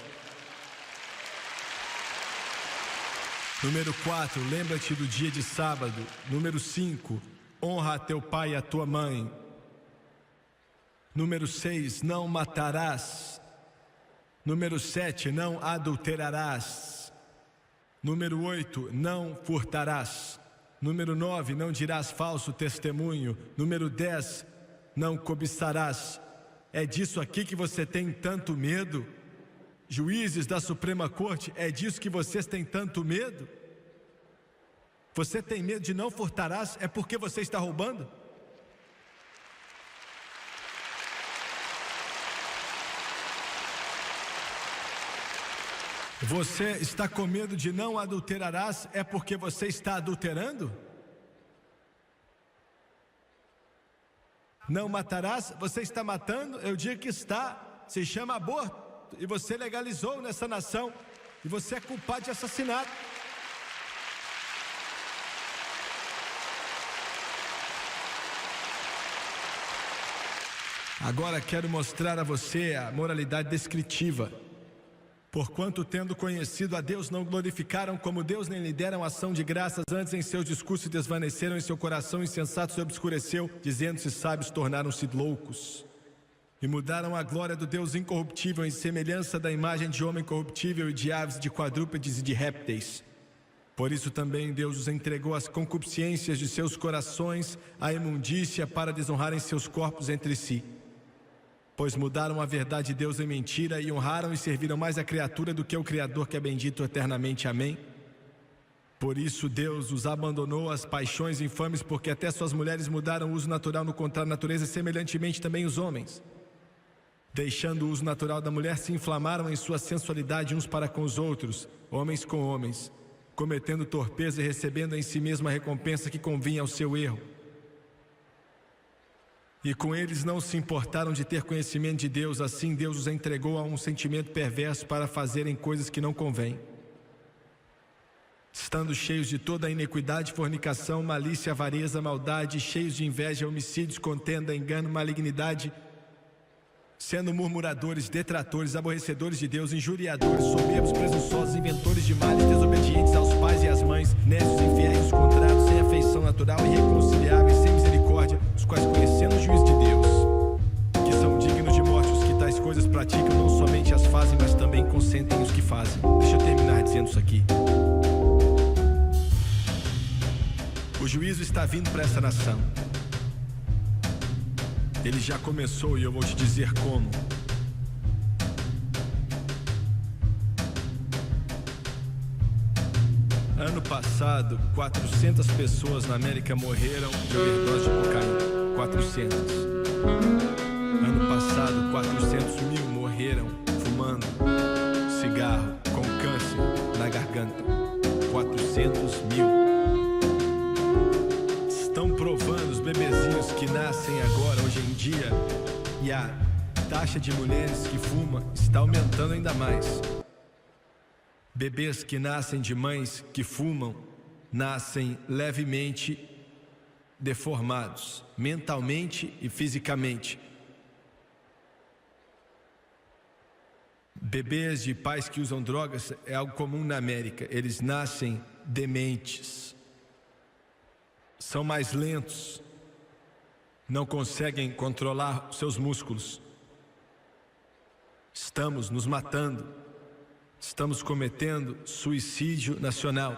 S1: Número 4, lembra-te do dia de sábado. Número 5, honra a teu pai e a tua mãe. Número 6, não matarás. Número 7, não adulterarás. Número 8, não furtarás. Número 9, não dirás falso testemunho. Número 10, não cobiçarás. É disso aqui que você tem tanto medo? Juízes da Suprema Corte, é disso que vocês têm tanto medo? Você tem medo de não furtarás? É porque você está roubando? Você está com medo de não adulterarás? É porque você está adulterando? Não matarás? Você está matando? Eu digo que está. Se chama aborto. E você legalizou nessa nação. E você é culpado de assassinato. Agora quero mostrar a você a moralidade descritiva. Porquanto, tendo conhecido a Deus, não glorificaram como Deus, nem lhe deram ação de graças, antes em seus discursos desvaneceram, em seu coração insensato se obscureceu, dizendo-se sábios, tornaram-se loucos. E mudaram a glória do Deus incorruptível em semelhança da imagem de homem corruptível e de aves, de quadrúpedes e de répteis. Por isso também Deus os entregou às concupiscências de seus corações, à imundícia, para desonrarem seus corpos entre si. Pois mudaram a verdade de Deus em mentira e honraram e serviram mais a criatura do que o Criador, que é bendito eternamente. Amém? Por isso Deus os abandonou às paixões infames, porque até suas mulheres mudaram o uso natural no contrário da natureza, e semelhantemente também os homens. Deixando o uso natural da mulher, se inflamaram em sua sensualidade uns para com os outros, homens com homens, cometendo torpeza e recebendo em si mesma a recompensa que convinha ao seu erro. E com eles não se importaram de ter conhecimento de Deus, assim Deus os entregou a um sentimento perverso para fazerem coisas que não convêm. estando cheios de toda a iniquidade, fornicação, malícia, avareza, maldade, cheios de inveja, homicídios, contenda, engano, malignidade, sendo murmuradores, detratores, aborrecedores de Deus, injuriadores, soberbos, presunçosos, inventores de males, desobedientes aos pais e às mães, necios, infiéis, contrários, sem afeição natural, irreconciliáveis, sem misericórdia, os quais, conhecendo o juízo de Deus, que são dignos de morte, os que tais coisas praticam, não somente as fazem, mas também consentem os que fazem. Deixa eu terminar dizendo isso aqui. O juízo está vindo para essa nação. Ele já começou e eu vou te dizer como. Ano passado, 400 pessoas na América morreram de overdose de cocaína. 400. Ano passado, 400 mil morreram fumando cigarro com câncer na garganta. 400 mil. Estão provando os bebezinhos que nascem agora, hoje em dia, e a taxa de mulheres que fumam está aumentando ainda mais. Bebês que nascem de mães que fumam nascem levemente deformados, mentalmente e fisicamente. Bebês de pais que usam drogas é algo comum na América. Eles nascem dementes. São mais lentos, não conseguem controlar seus músculos. Estamos nos matando, estamos cometendo suicídio nacional.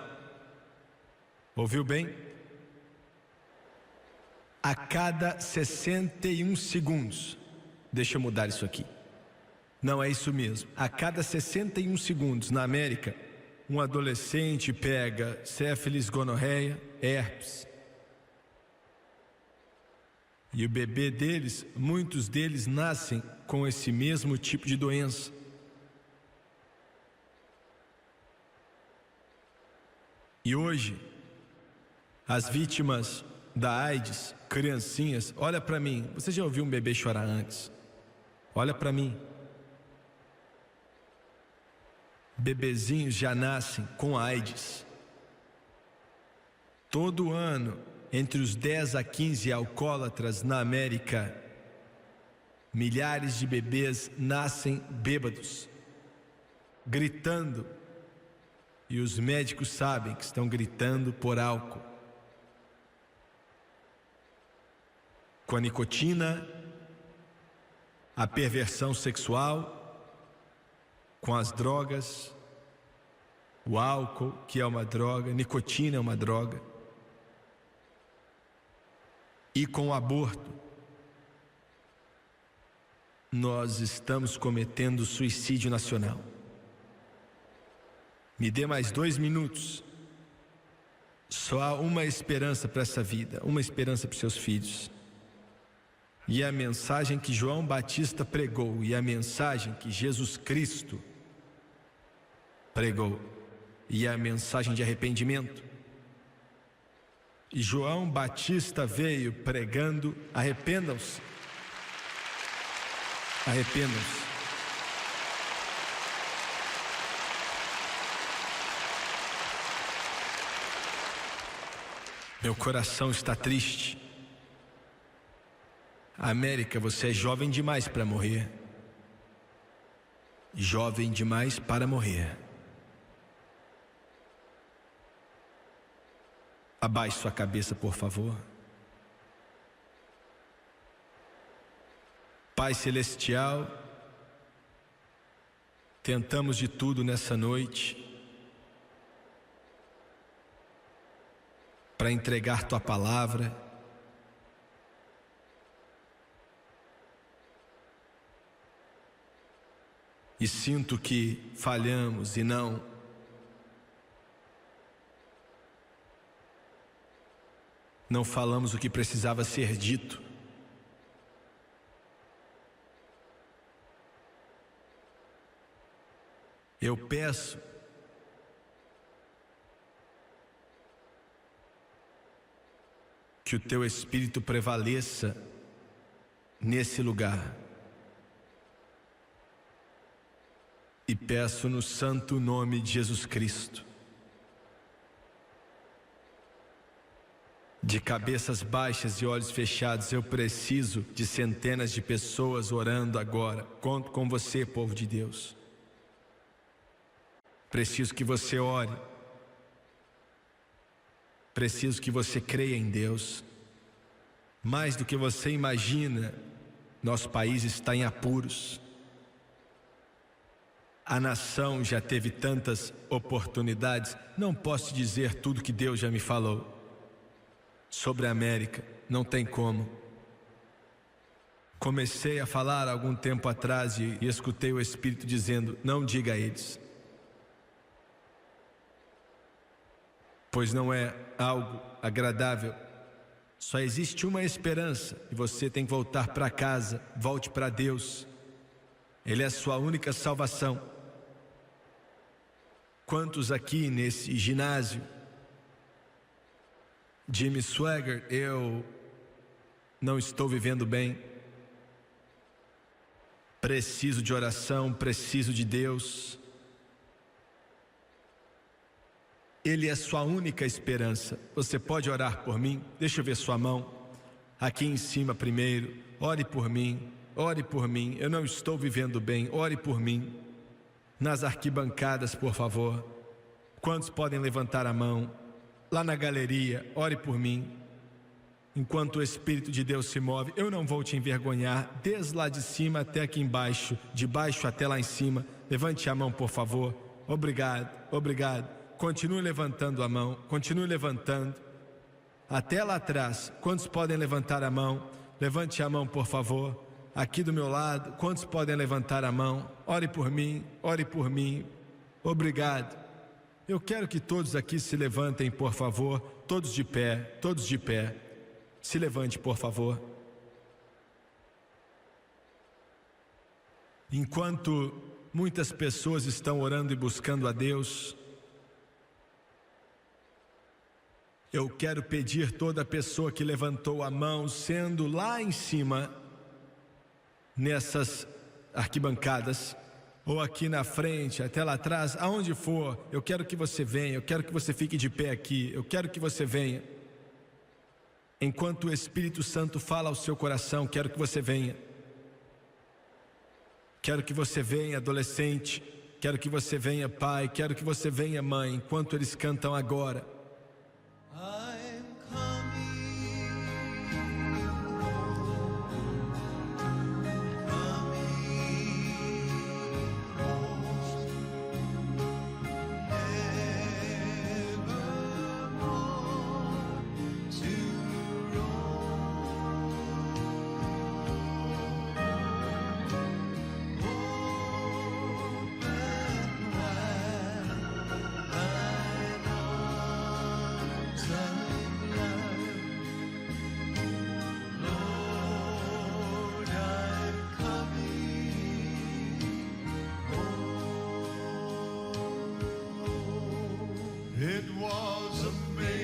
S1: Ouviu bem? A cada 61 segundos, deixa eu mudar isso aqui. Não é isso mesmo. A cada 61 segundos na América, um adolescente pega sífilis, gonorreia, herpes. E o bebê deles, muitos deles nascem com esse mesmo tipo de doença. E hoje, as vítimas da AIDS, criancinhas, olha para mim, você já ouviu um bebê chorar antes? Olha para mim. Bebezinhos já nascem com AIDS. Todo ano, entre os 10 a 15 alcoólatras na América, milhares de bebês nascem bêbados, gritando, e os médicos sabem que estão gritando por álcool. Com a nicotina, a perversão sexual, com as drogas, o álcool, que é uma droga, nicotina é uma droga, e com o aborto, nós estamos cometendo suicídio nacional. Me dê mais 2 minutos. Só há uma esperança para essa vida, uma esperança para os seus filhos. E a mensagem que João Batista pregou, e a mensagem que Jesus Cristo pregou, e a mensagem de arrependimento. E João Batista veio pregando: arrependam-se. Arrependam-se. Meu coração está triste. América, você é jovem demais para morrer. Jovem demais para morrer. Abaixe sua cabeça, por favor. Pai Celestial, tentamos de tudo nessa noite para entregar Tua palavra. E sinto que falhamos e não falamos o que precisava ser dito. Eu peço que o Teu Espírito prevaleça nesse lugar. E peço no santo nome de Jesus Cristo De cabeças baixas e olhos fechados, eu preciso de centenas de pessoas orando agora. Conto com você, povo de Deus. Preciso que você ore. Preciso que você creia em Deus. Mais do que você imagina, nosso país está em apuros. A nação já teve tantas oportunidades. Não posso dizer tudo que Deus já me falou sobre a América, não tem como. Comecei a falar há algum tempo atrás e escutei o Espírito dizendo: não diga a eles, pois não é algo agradável. Só existe uma esperança e você tem que voltar para casa. Volte para Deus, Ele é a sua única salvação. Quantos aqui nesse ginásio, Jimmy Swaggart, eu não estou vivendo bem, preciso de oração, preciso de Deus. Ele é a sua única esperança. Você pode orar por mim? Deixa eu ver sua mão aqui em cima primeiro. Ore por mim, ore por mim. Eu não estou vivendo bem, ore por mim. Nas arquibancadas, por favor. Quantos podem levantar a mão? Lá na galeria, ore por mim. Enquanto o Espírito de Deus se move, eu não vou te envergonhar. Desde lá de cima até aqui embaixo, de baixo até lá em cima. Levante a mão, por favor. Obrigado, obrigado. Continue levantando a mão, continue levantando. Até lá atrás, quantos podem levantar a mão? Levante a mão, por favor. Aqui do meu lado, quantos podem levantar a mão? Ore por mim, ore por mim. Obrigado. Eu quero que todos aqui se levantem, por favor. Todos de pé, todos de pé. Se levante, por favor. Enquanto muitas pessoas estão orando e buscando a Deus, eu quero pedir toda pessoa que levantou a mão, sendo lá em cima, nessas arquibancadas, ou aqui na frente, até lá atrás, aonde for, eu quero que você venha, eu quero que você fique de pé aqui, eu quero que você venha. Enquanto o Espírito Santo fala ao seu coração, quero que você venha. Quero que você venha, adolescente, quero que você venha, pai, quero que você venha, mãe, enquanto eles cantam agora.
S2: It was amazing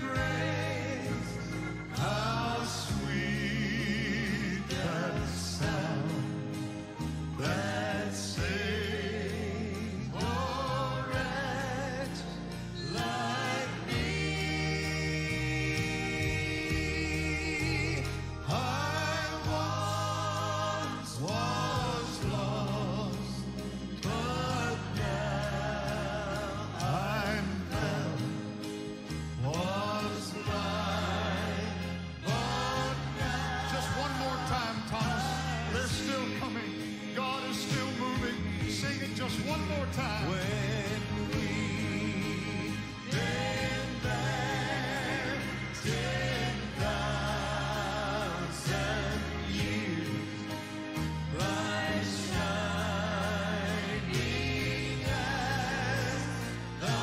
S2: grace, how sweet that sound that saved a wretch like me. I once was lost, but now I'm found. Was blind, but now. Just one more time, Thomas. They're still coming. God is still moving. Sing it just one more time. When we've been there 10,000 years, bright shining as the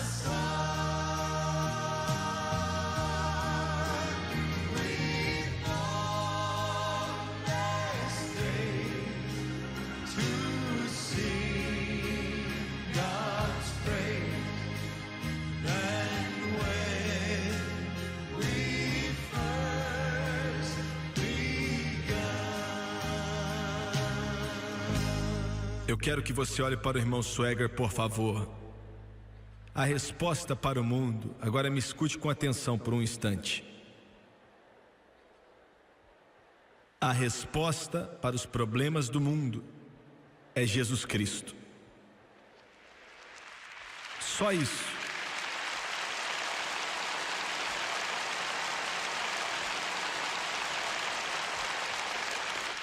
S2: sun, we've known this day to see God's praise. And when we first begun.
S1: Eu quero que você olhe para o irmão Swaggart, por favor. a resposta para o mundo, agora me escute com atenção por um instante. A resposta para os problemas do mundo é Jesus Cristo. Só isso.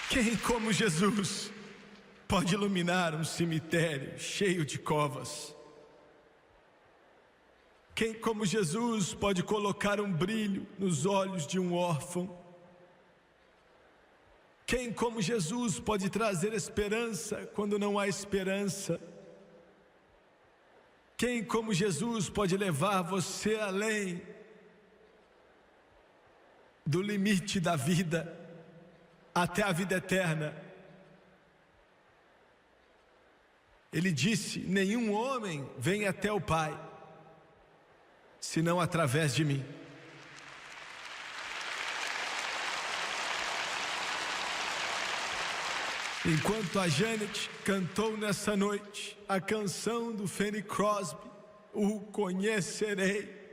S1: Quem como Jesus pode iluminar um cemitério cheio de covas? Quem como Jesus pode colocar um brilho nos olhos de um órfão? Quem como Jesus pode trazer esperança quando não há esperança? Quem como Jesus pode levar você além do limite da vida, até a vida eterna? Ele disse: nenhum homem vem até o Pai, senão através de mim. Enquanto a Janet cantou nessa noite a canção do Fanny Crosby, o conhecerei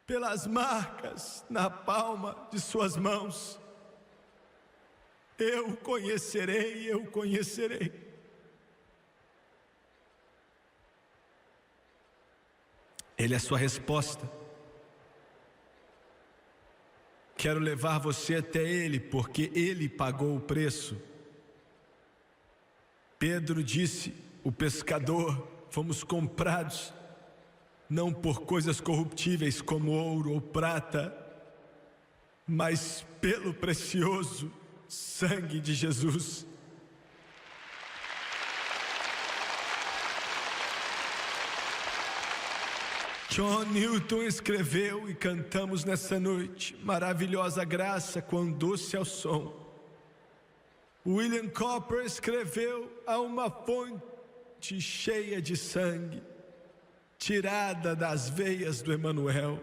S1: pelas marcas na palma de suas mãos. Eu conhecerei. Ele é a sua resposta. Quero levar você até Ele, porque Ele pagou o preço. Pedro disse: o pescador, fomos comprados, não por coisas corruptíveis como ouro ou prata, mas pelo precioso sangue de Jesus. John Newton escreveu e cantamos nessa noite: maravilhosa graça, quão doce é o som. William Cowper escreveu: há uma fonte cheia de sangue, tirada das veias do Emanuel.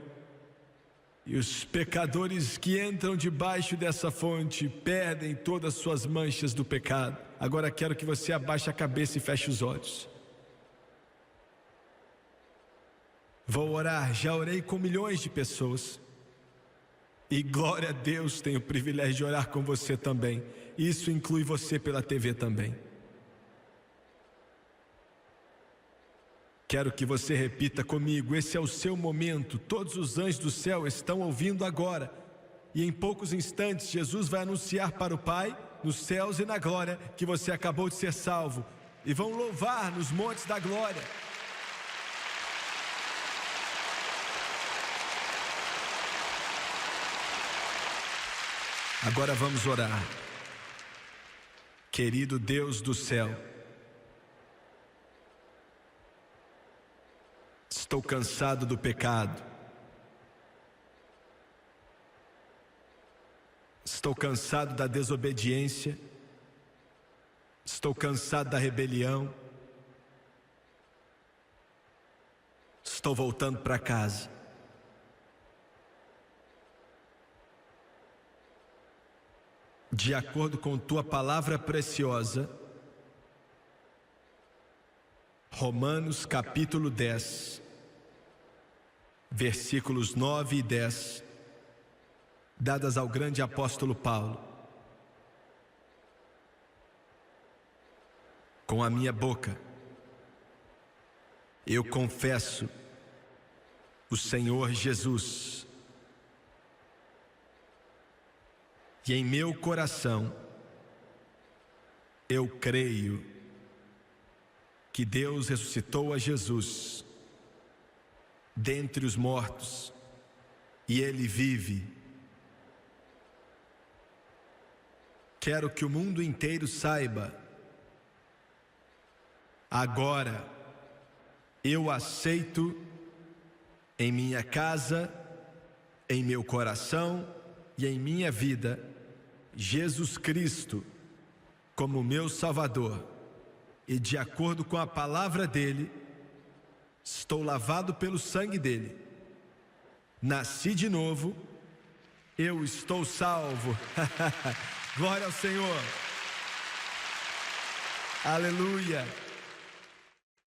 S1: E os pecadores que entram debaixo dessa fonte perdem todas as suas manchas do pecado. Agora quero que você abaixe a cabeça e feche os olhos. Vou orar, já orei com milhões de pessoas. E glória a Deus, tenho o privilégio de orar com você também. Isso inclui você pela TV também. Quero que você repita comigo: esse é o seu momento. Todos os anjos do céu estão ouvindo agora. E em poucos instantes Jesus vai anunciar para o Pai, nos céus e na glória, que você acabou de ser salvo. E vão louvar nos montes da glória. Agora vamos orar. Querido Deus do céu, estou cansado do pecado. Estou cansado da desobediência. Estou cansado da rebelião. Estou voltando para casa. De acordo com tua palavra preciosa, Romanos capítulo 10, versículos 9 e 10, dadas ao grande apóstolo Paulo. Com a minha boca eu confesso o Senhor Jesus, e em meu coração eu creio que Deus ressuscitou a Jesus dentre os mortos e Ele vive. Quero que o mundo inteiro saiba: agora eu aceito em minha casa, em meu coração e em minha vida Jesus Cristo como meu Salvador, e de acordo com a palavra dele, estou lavado pelo sangue dele, nasci de novo, eu estou salvo. Glória ao Senhor. Aleluia.